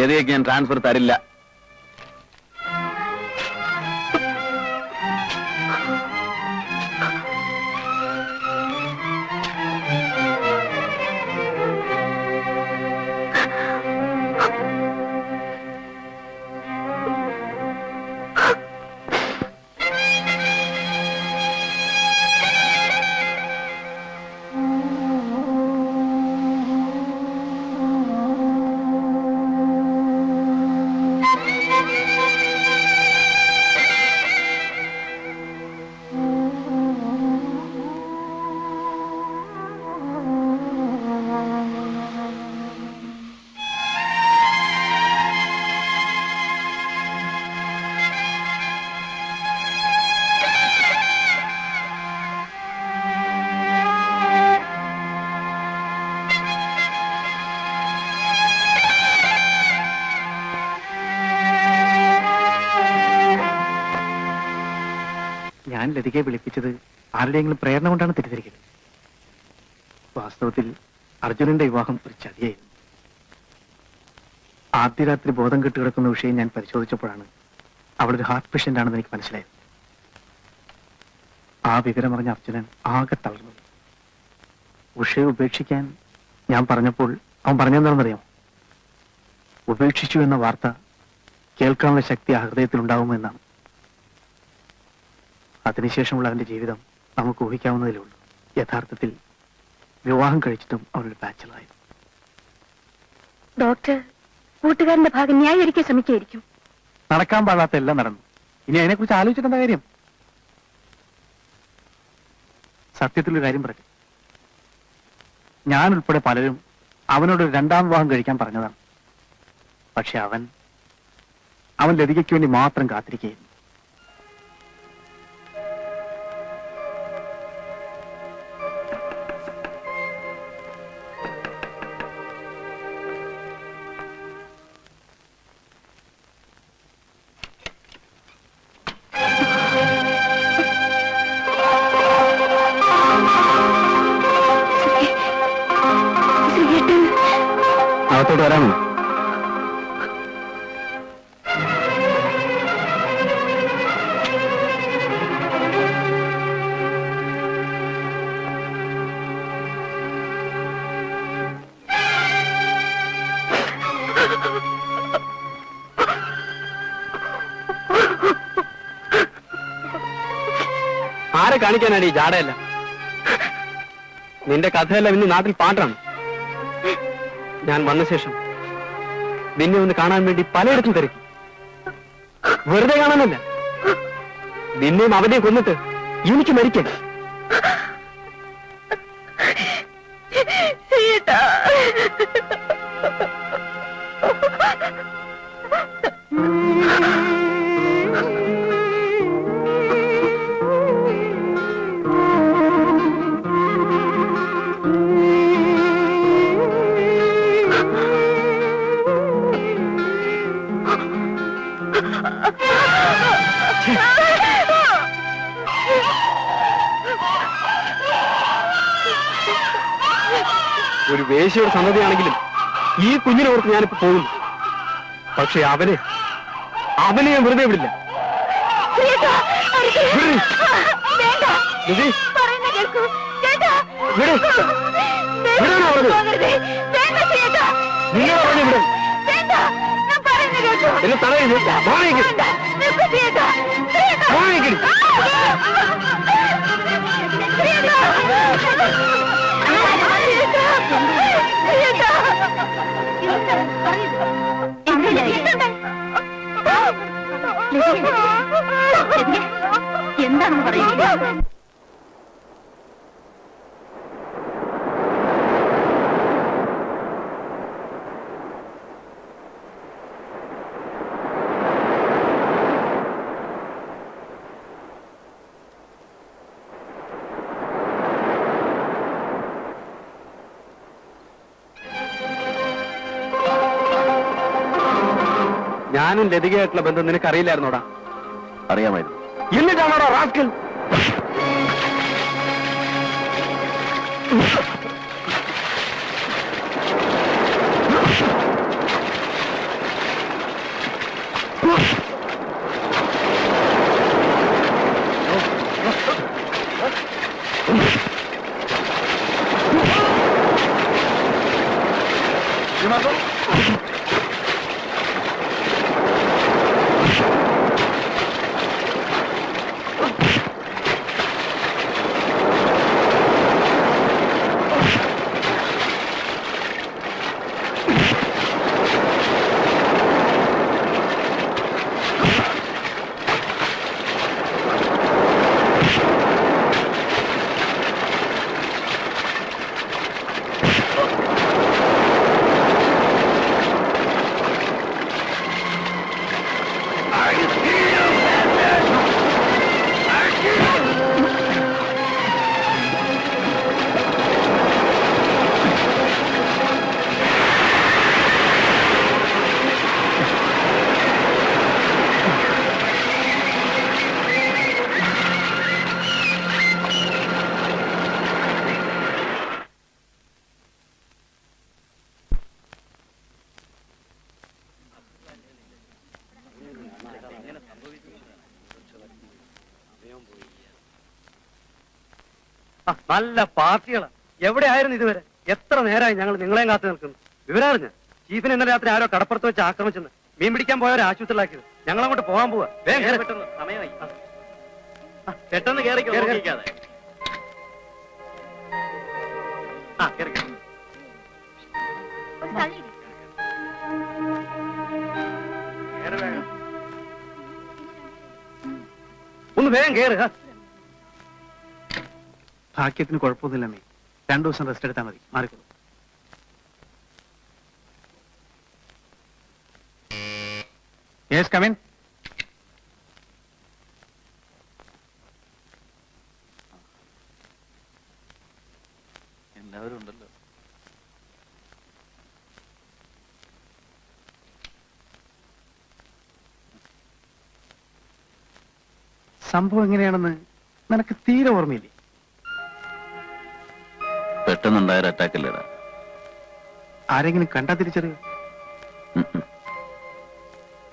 ലതയ്ക്ക് ഞാൻ ട്രാൻസ്ഫർ തരില്ല. ഞാൻ ലതികയെ വിളിപ്പിച്ചത് ആരുടെയെങ്കിലും പ്രേരണ കൊണ്ടാണ് തെറ്റിദ്ധരിക്കുന്നത്. വാസ്തവത്തിൽ അർജുനന്റെ വിവാഹം ഒരു ചതിയായിരുന്നു. ആദ്യ രാത്രി ബോധം കെട്ട് കിടക്കുന്ന വിഷയം ഞാൻ പരിശോധിച്ചപ്പോഴാണ് അവളൊരു ഹാർട്ട് പേഷ്യന്റ് ആണെന്ന് എനിക്ക് മനസ്സിലായത്. ആ വിവരം അറിഞ്ഞ അർജുനൻ ആകെ തളർന്നു. ഉഷയെ ഉപേക്ഷിക്കാൻ ഞാൻ പറഞ്ഞപ്പോൾ അവൻ പറഞ്ഞെന്താണെന്നറിയാമോ? ഉപേക്ഷിച്ചു എന്ന വാർത്ത കേൾക്കാനുള്ള ശക്തി ആ ഹൃദയത്തിൽ ഉണ്ടാകുമെന്നാണ്. അതിനുശേഷമുള്ള അവന്റെ ജീവിതം നമുക്ക് ഊഹിക്കാവുന്നതിലേ ഉള്ളൂ. യഥാർത്ഥത്തിൽ വിവാഹം കഴിച്ചിട്ടും അവനൊരു ബാച്ചിലറായി. ഡോക്ടർ കൂട്ടുകാരന്റെ ഭാഗം ന്യായീകരിക്കാൻ ശ്രമിക്കുകയായിരിക്കും. നടക്കാൻ പാടാത്ത എല്ലാം നടന്നു. ഇനി അതിനെക്കുറിച്ച് ആലോചിച്ചിട്ടെന്താ കാര്യം? സത്യത്തിലൊരു കാര്യം പറയും, ഞാൻ ഉൾപ്പെടെ പലരും അവനോട് രണ്ടാം വിവാഹം കഴിക്കാൻ പറഞ്ഞതാണ്. പക്ഷെ അവൻ ലതികയ്ക്ക് വേണ്ടി മാത്രം കാത്തിരിക്കുകയായിരുന്നു. അകത്തോട്ട് വരാമോ? ആരെ കാണിക്കാനാണ് ഈ ജാടയല്ല? നിന്റെ കഥയെല്ലാം ഇന്ന് നാട്ടിൽ പാട്ടാണ്. ഞാൻ വന്ന ശേഷം നിന്നെ ഒന്ന് കാണാൻ വേണ്ടി പലയിടത്തും തിരക്കി. വെറുതെ കാണാനല്ല, നിന്നെയും അവനെയും കൊന്നിട്ട് എനിക്ക് മരിക്കാൻ. ഒരു വേശ്യയുടെ സന്നദ്ധയാണെങ്കിലും ഈ കുഞ്ഞിനെ ഓർത്ത് ഞാനിപ്പോ പോകുന്നു. പക്ഷെ അവനെ ഞാൻ വെറുതെ വിടില്ല. എന്നെ തടയുന്നു. എന്താണെന്ന് പറയുക. ഞാനും ലതികയായിട്ടുള്ള ബന്ധം നിനക്കറിയില്ലായിരുന്നോടാ? അറിയാമായിരുന്നു. എന്നിട്ടാണോടാ റാസ്കൽ? നല്ല പാർട്ടികളാ. എവിടെയായിരുന്നു ഇതുവരെ? എത്ര നേരമായി ഞങ്ങൾ നിങ്ങളെയും കാത്തു നിൽക്കുന്നു. വിവരറിഞ്ഞ ചീഫിനെ ഇന്നലെ രാത്രി ആരോ കടപ്പുറത്ത് വെച്ച് ആക്രമിച്ചെന്ന്. മീൻ പിടിക്കാൻ പോയവരെ ആശുപത്രിയിലാക്കിയത്. ഞങ്ങൾ അങ്ങോട്ട് പോകാൻ പോവാ. സമയമായി. പെട്ടെന്ന് കേറിക്കോ. ഒന്ന് വേഗം കേറുക. ഭാഗ്യത്തിന് കുഴപ്പമൊന്നുമില്ലമ്മേ. 2 ദിവസം റെസ്റ്റ് എടുത്താൽ മതി. മാറിക്കോളൂ. Yes come in. എല്ലാവരും ഉണ്ടല്ലോ. സംഭവം എങ്ങനെയാണെന്ന് നിനക്ക് തീരെ ഓർമ്മയില്ലേ? പെട്ടെന്നുണ്ടായ അറ്റാക്ക് അല്ലേടാ. ആരെങ്കിലും കണ്ടാ തിരിച്ചറിയോ?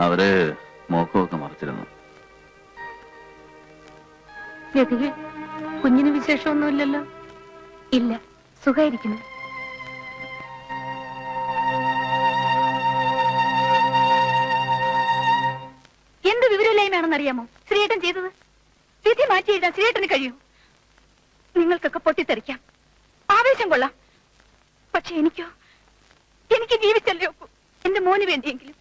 അവര് മോക്കമൊക്കെ മറച്ചിരുന്നു. കുഞ്ഞിന് വിശേഷമൊന്നുമില്ലല്ലോ? ഇല്ല, സുഖായിരിക്കുന്നു. എന്ത് വിവരമില്ലായ്മയാണെന്നറിയാമോ ശ്രീയേട്ടൻ ചെയ്തത്? വിധി മാറ്റി എഴുതാൻ ശ്രീയേട്ടന് കഴിയൂ. നിങ്ങൾക്കൊക്കെ പൊട്ടിത്തെറിക്കാം, ആവേശം കൊള്ളാം. പക്ഷെ എനിക്ക് ജീവിച്ചല്ലേ ഒക്കൂ. എന്റെ മോന് വേണ്ടിയെങ്കിലും.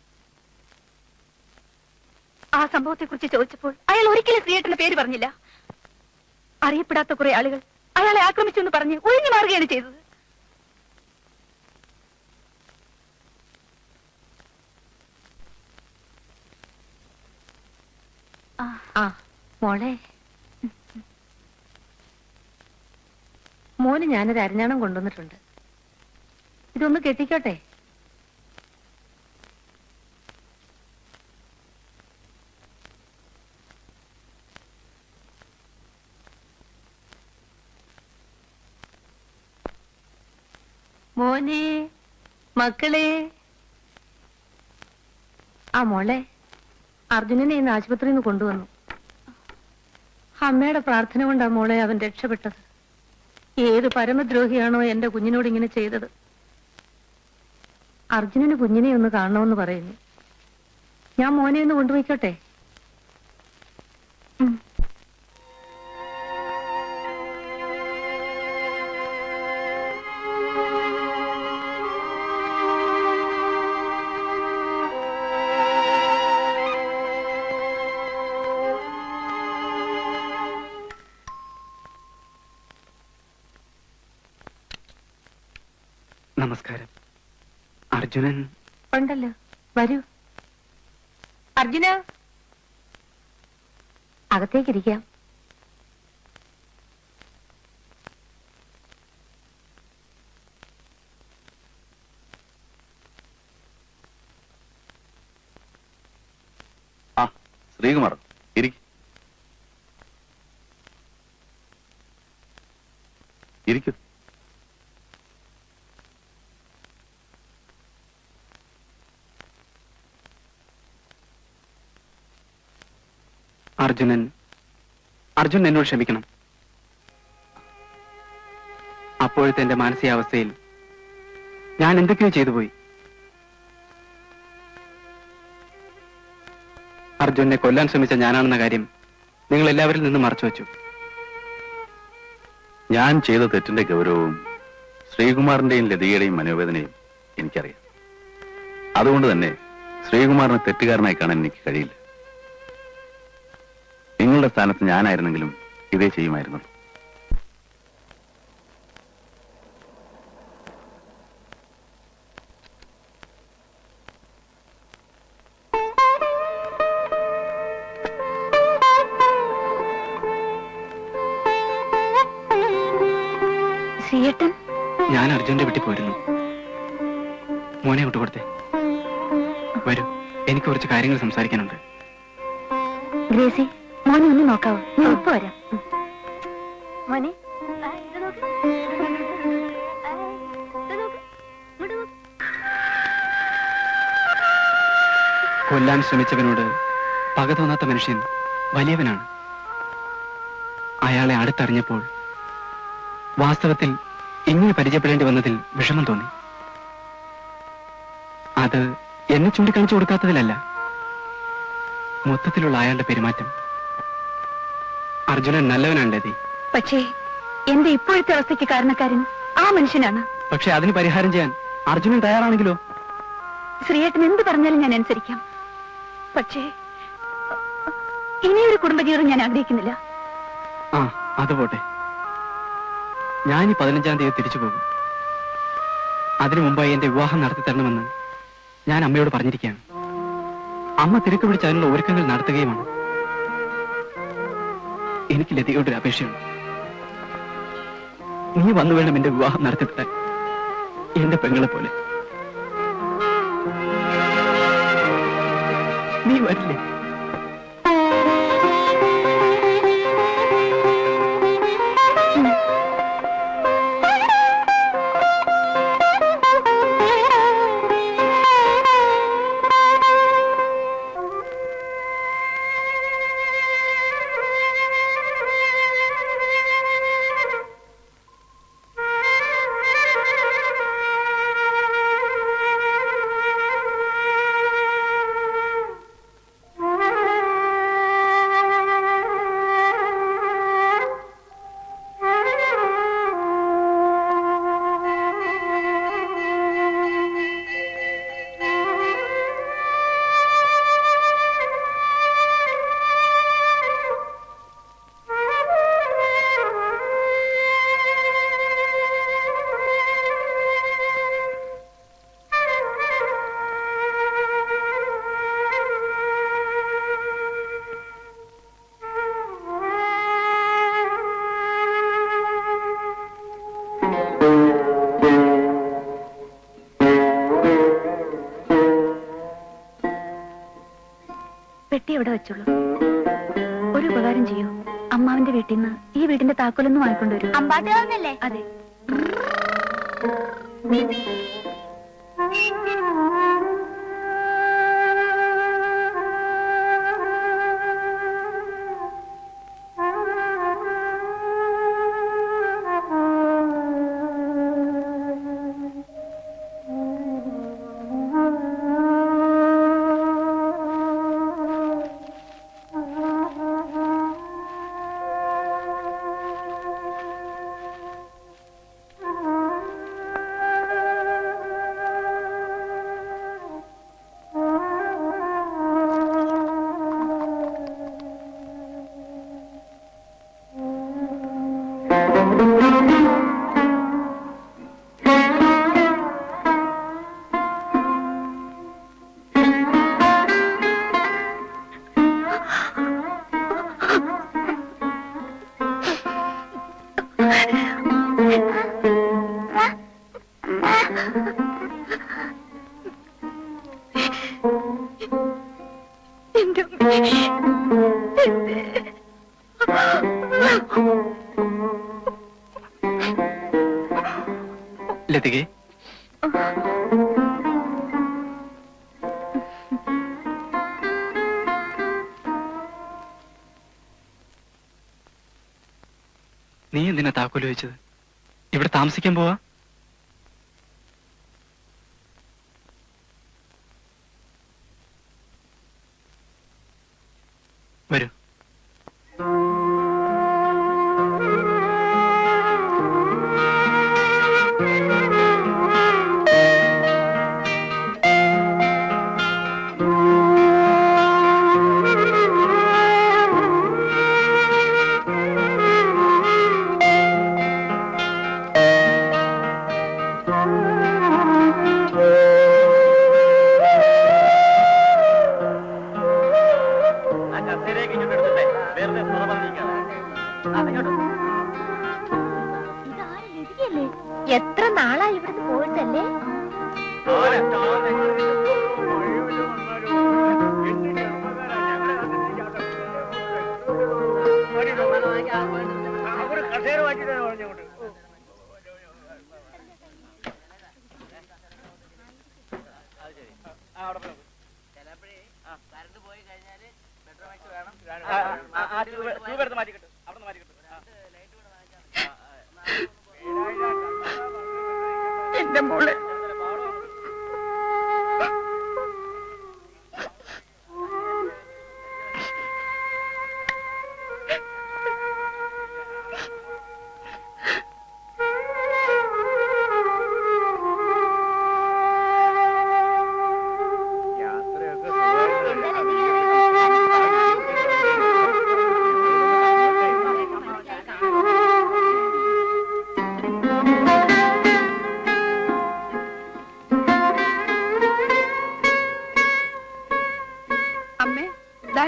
ആ സംഭവത്തെ കുറിച്ച് ചോദിച്ചപ്പോൾ അയാൾ ഒരിക്കലും ശ്രീയേട്ടന്റെ പേര് പറഞ്ഞില്ല. അറിയപ്പെടാത്ത കുറെ ആളുകൾ അയാളെ ആക്രമിച്ചു എന്ന് പറഞ്ഞ് ഒഴിഞ്ഞു മാറുകയാണ് ചെയ്തത്. മോളെ, മോന് ഞാനൊരു അരഞ്ഞാണം കൊണ്ടുവന്നിട്ടുണ്ട്. ഇതൊന്ന് കെട്ടിക്കോട്ടെ. മോനെ, മക്കളെ. ആ മോളെ, അർജുനനെ ഇന്ന് ആശുപത്രിയിൽ നിന്ന് കൊണ്ടുവന്നു. അമ്മയുടെ പ്രാർത്ഥന കൊണ്ടാ മോളെ അവൻ രക്ഷപ്പെട്ടത്. ഏത് പരമദ്രോഹിയാണോ എന്റെ കുഞ്ഞിനോട് ഇങ്ങനെ ചെയ്തത്. അർജുനന് കുഞ്ഞിനെ ഒന്ന് കാണണമെന്ന് പറയുന്നു. ഞാൻ മോനെ ഒന്ന് കൊണ്ടുപോയിക്കോട്ടെ? നമസ്കാരം. അർജുനൻ ഉണ്ടല്ലോ, വരൂ. അർജുന, അകത്തേക്കിരിക്കാം. ആ, ശ്രീകുമാർ ഇരിക്കൂ. അർജുനൻ എന്നോട് ക്ഷമിക്കണം. അപ്പോഴത്തെ എന്റെ മാനസികാവസ്ഥയിൽ ഞാൻ എന്തൊക്കെയോ ചെയ്തു പോയി. അർജുനെ കൊല്ലാൻ ശ്രമിച്ച ഞാനാണെന്ന കാര്യം നിങ്ങൾ എല്ലാവരിൽ നിന്നും മറച്ചു വെച്ചു. ഞാൻ ചെയ്ത തെറ്റിന്റെ ഗൗരവവും ശ്രീകുമാറിന്റെയും ലതികയുടെയും മനോവേദനയും എനിക്കറിയാം. അതുകൊണ്ട് തന്നെ ശ്രീകുമാറിനെ തെറ്റുകാരനായി കാണാൻ എനിക്ക് കഴിയില്ല. നിങ്ങളുടെ സ്ഥാനത്ത് ഞാനായിരുന്നെങ്കിലും ഇതേ ചെയ്യുമായിരുന്നു. ശ്രീയേട്ടൻ, ഞാൻ അർജുന്റെ വീട്ടിൽ പോയിരുന്നു. മോനെ വിട്ടു കൊടുത്തേ. വരൂ, എനിക്ക് കുറച്ച് കാര്യങ്ങൾ സംസാരിക്കാനുണ്ട്. ഗ്രേസി, മോനെ ഒന്ന് നോക്കാവോ? ഞാൻ ഇപ്പൊ വരാം. മോനെ, കൊല്ലാൻ ശ്രമിച്ചവനോട് പക തോന്നാത്ത മനുഷ്യൻ വലിയവനാണ്. അയാളെ അടുത്തറിഞ്ഞപ്പോൾ വാസ്തവത്തിൽ ഇങ്ങനെ പരിചയപ്പെടേണ്ടി വന്നതിൽ വിഷമം തോന്നി. അത് എന്നെ ചൂണ്ടിക്കാണിച്ചു കൊടുക്കാത്തതിലല്ല, മൊത്തത്തിലുള്ള അയാളുടെ പെരുമാറ്റം. അർജുനൻ നല്ലവനാണ് ലതി. പക്ഷേ എന്റെ ഇപ്പോഴത്തെ അവസ്ഥയ്ക്ക് കാരണക്കാരൻ ആ മനുഷ്യനാണ്. പക്ഷെ അതിന് പരിഹാരം ചെയ്യാൻ അർജുനൻ തയ്യാറാണെങ്കിലോ? ശ്രീയേട്ടൻ എന്ത് പറഞ്ഞാലും ഞാൻ അനുസരിക്കാം. പക്ഷേ ഇനിയൊരു കുടുംബജീവിതം ഞാൻ ആഗ്രഹിക്കുന്നില്ല. ആ, അത് പോട്ടെ. ഞാൻ ഈ 15-ാം തീയതി തിരിച്ചു പോകും. അതിനു മുമ്പായി എന്റെ വിവാഹം നടത്തി തരണമെന്ന് ഞാൻ അമ്മയോട് പറഞ്ഞിരിക്കുകയാണ്. അമ്മ തിരക്ക് പിടിച്ച് അതിനുള്ള ഒരുക്കങ്ങൾ നടത്തുകയുമാണ്. എനിക്ക് ലതികയുടെ ഒരു അപേക്ഷയുണ്ട്. നീ വന്നു വേണം എന്റെ വിവാഹം നടത്തി തരാൻ, എന്റെ പെങ്ങളെ പോലെ. നീ വരില്ലേ? പെട്ടി എവിടെ വെച്ചോളൂ. ഒരു ഉപകാരം ചെയ്യൂ, അമ്മാവിന്റെ വീട്ടിൽ നിന്ന് ഈ വീടിന്റെ താക്കോലൊന്നും വാങ്ങിക്കൊണ്ടുവരൂ. അമ്പാട്ടുകാരനല്ലേ? അതെ. ലതികെ, നീ എന്തിനാ താക്കോല് വെച്ചത്? ഇവിടെ താമസിക്കാൻ പോവാ? വരൂ. എത്ര നാളായി ഇവിടുന്ന് പോയിട്ടല്ലേ? എന്റെ മോളെ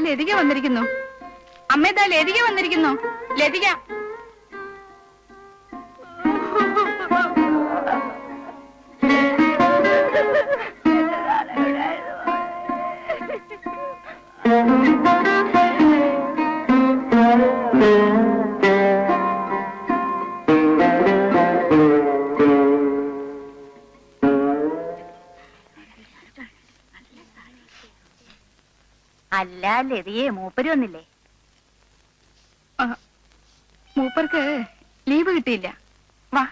ലതിക വന്നിരിക്കുന്നു. അമ്മേ, ദാ ലതിക വന്നിരിക്കുന്നു. ലതിക, അല്ല ലതിയെ, മൂപ്പര് വന്നില്ലേ? മൂപ്പർക്ക് ലീവ് കിട്ടിയില്ല. വാ.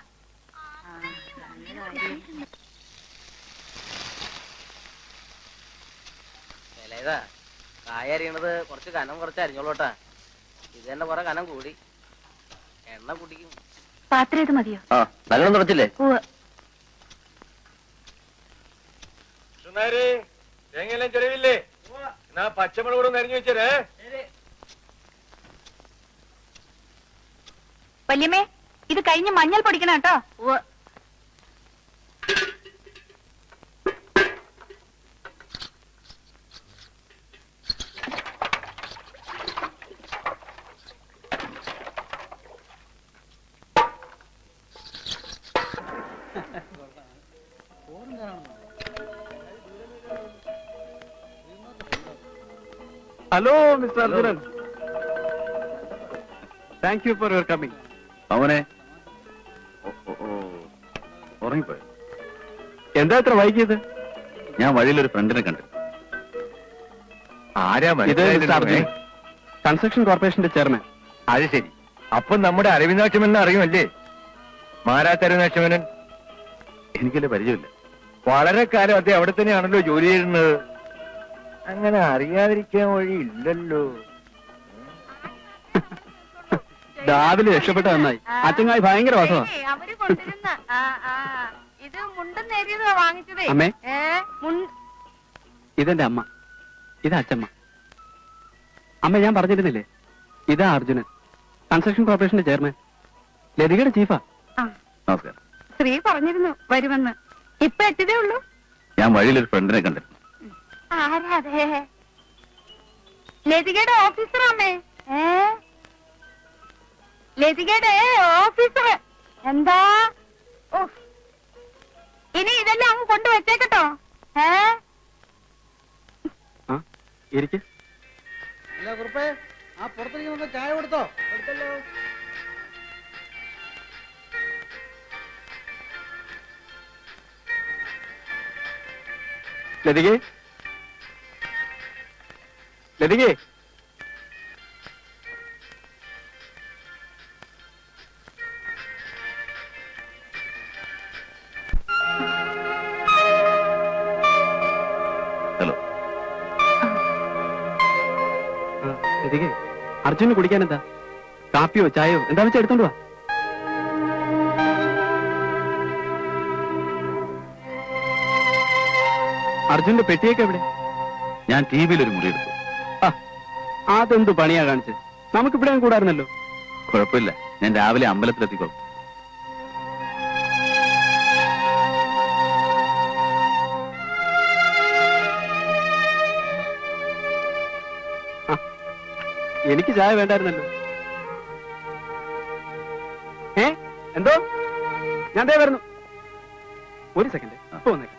കായ അരിയണത് കുറച്ച് കനം കുറച്ച് അരിഞ്ഞോളൂട്ടാ. ഇത് തന്നെ കുറെ കനം കൂടി. എണ്ണ കുടിക്കും. പാത്രം ഇത് മതിയോ? നല്ലോണം തുടച്ചില്ലേ? തേങ്ങയെല്ലാം ചെലവില്ലേ? എന്നാ പച്ചമുളക് കൂടെ നരിഞ്ഞു വെച്ചേ. വല്യമ്മേ, ഇത് കഴിഞ്ഞ് മഞ്ഞൾ പൊടിക്കണം കേട്ടോ. Hello mister Arjunan, thank you for your coming. അവനെ ഉറങ്ങിപ്പോയോ? എന്താ ഇത്ര വൈകിയത്? ഞാൻ വഴിയിലൊരു ഫ്രണ്ടിനെ കണ്ടു. ആരാ ഇത് മിസ്റ്റർ അർജുനൻ, കൺസ്ട്രക്ഷൻ കോർപ്പറേഷന്റെ ചെയർമാൻ. അത് ശരി. അപ്പൊ നമ്മുടെ അരവിന്ദാക്ഷമൻ അറിയുമല്ലേ? മാരാത്തരവിന്ദാക്ഷമനൻ. എനിക്കല്ലേ പരിചയമില്ല. വളരെ കാലം അദ്ദേഹം അവിടെ തന്നെയാണല്ലോ ജോലി ചെയ്യുന്നത്. അങ്ങനെ അറിയാതിരിക്കാൻ വഴിയില്ലല്ലോ. രാവിലെ രക്ഷപ്പെട്ട നന്നായി. അച്ചങ്ങായി ഭയങ്കര വാസമാണ്. അവര് കൊണ്ടിരുന്ന ഇത് മുണ്ടും നേരിയതാ വാങ്ങിച്ചതേ. അമ്മേ, ഇതെന്റെ അമ്മ, ഇതാ അച്ഛമ്മ. അമ്മ, ഞാൻ പറഞ്ഞിരുന്നില്ലേ, ഇതാ അർജുനൻ, കൺസ്ട്രക്ഷൻ കോർപ്പറേഷന്റെ ചെയർമാൻ, ലതികയുടെ ചീഫാ. നമസ്കാരം. ശ്രീ പറഞ്ഞിരുന്നു വരുമെന്ന്. ഇപ്പൊ എത്തിയതേ ഉള്ളൂ. ഞാൻ വഴിയിലൊരു ഫ്രണ്ടിനെ കണ്ടിരുന്നു. ആരാതെ? ലതികയുടെ ഓഫീസറാമേ. ലതികയുടെ ഓഫീസർ. എന്താ? പറഞ്ഞെല്ലാം അങ്ങ് കൊണ്ടുവച്ചേക്കട്ടോ. ഇരിക്ക്. ആ പുറത്തേക്ക് വന്ന് ചായ കൊടുത്തോ? ലതികേ, ലതികേ, ഹലോ. ലതികേ, അർജുന് കുടിക്കാൻ എന്താ? കാപ്പിയോ ചായയോ എന്താ വെച്ചാൽ എടുത്തോണ്ട് വാ. അർജുന്റെ പെട്ടിയൊക്കെ എവിടെ? ഞാൻ ടി വിയിൽ ഒരു മുറി എടുത്തു. അതെന്തു പണിയാ കാണിച്ചത്? നമുക്കിവിടെ കൂടായിരുന്നല്ലോ. കുഴപ്പമില്ല, ഞാൻ രാവിലെ അമ്പലത്തിലെത്തിക്കോളാം. എനിക്ക് ചായ വേണ്ടായിരുന്നല്ലോ. എന്തോ? ഞാൻ ദേ വരുന്നു. ഒരു സെക്കൻഡ്, ഇപ്പൊ വന്നേക്കാം.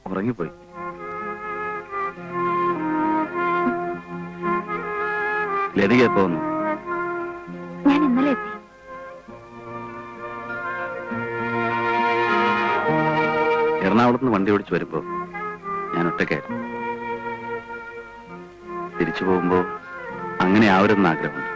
ഉറങ്ങിപ്പോയി. ലതിക എപ്പോ വന്നു? ഞാൻ ഇന്നലെ എത്തി. എറണാകുളത്ത് നിന്ന് വണ്ടി ഓടിച്ചു വരുമ്പോ ഞാൻ ഒറ്റയ്ക്കായിരുന്നു. തിരിച്ചു പോകുമ്പോ അങ്ങനെ ആവരുതെന്ന് ആഗ്രഹമുണ്ട്.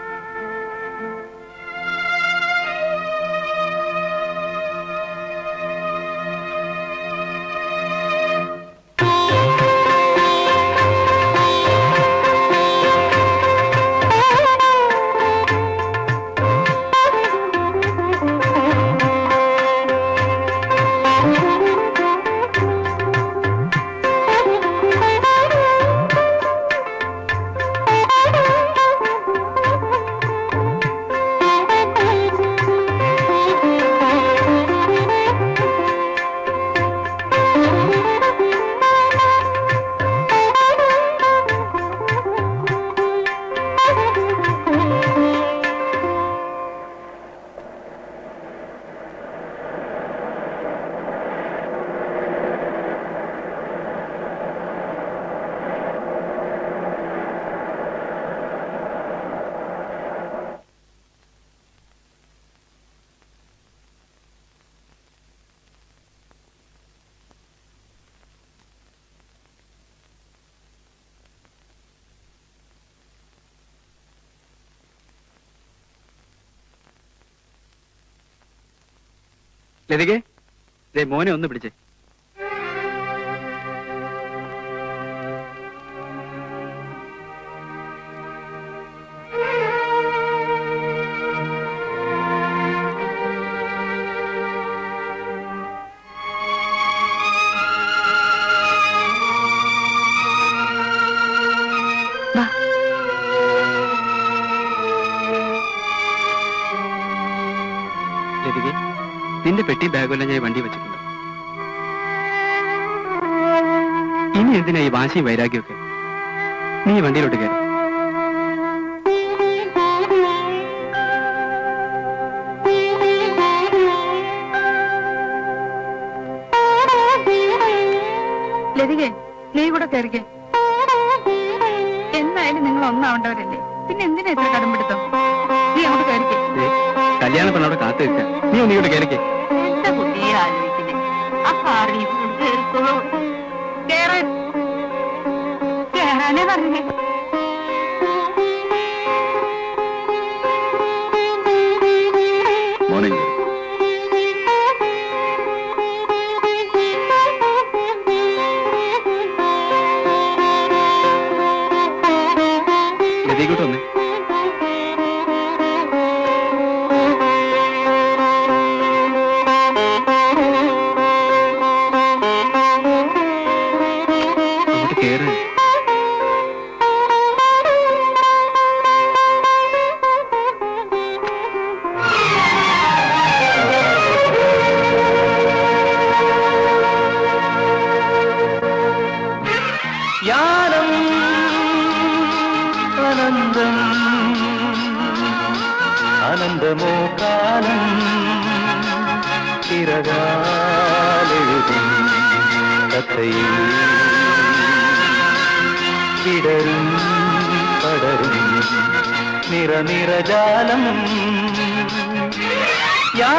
ലതികേ, ദേ മോനെ ഒന്ന് പിടിച്ചേ. ലതികേ, നിന്റെ പെട്ടി ബാഗെല്ലാം ഞാൻ വണ്ടി വെച്ചിട്ടുണ്ട്. ഇനി എന്തിനാ ഈ വാശിയും വൈരാഗ്യമൊക്കെ? നീ വണ്ടിയിലോട്ട് കയറി. ലതികേ, നീ കൂടെ കയറിക്കേ. എന്തായാലും നിങ്ങൾ ഒന്നാവേണ്ടവരല്ലേ, പിന്നെ എന്തിനാ ഇത്ര കടമ്പെടുത്തോ? നീ അങ്ങോട്ട് കയറിക്കേ. കല്യാണ പെണ്ണോടെ കാത്തു വെച്ചാ നീ ഒന്ന് ഇങ്ങോട്ട് കയറിക്കേ. എന്റെ കുട്ടിയെ ആലോചിക്കുന്നേ. ആ കാറിൽ കേറിക്കോളൂ. കേറാനേ പറഞ്ഞേ. മോർണിംഗ്. ലതികോട്ട് വന്നേ. കേറ്. വരമോ കാലം ചിറകാലെഴുതും കഥയിൽ വിടരും പടരും നിറനിറജാലം യാ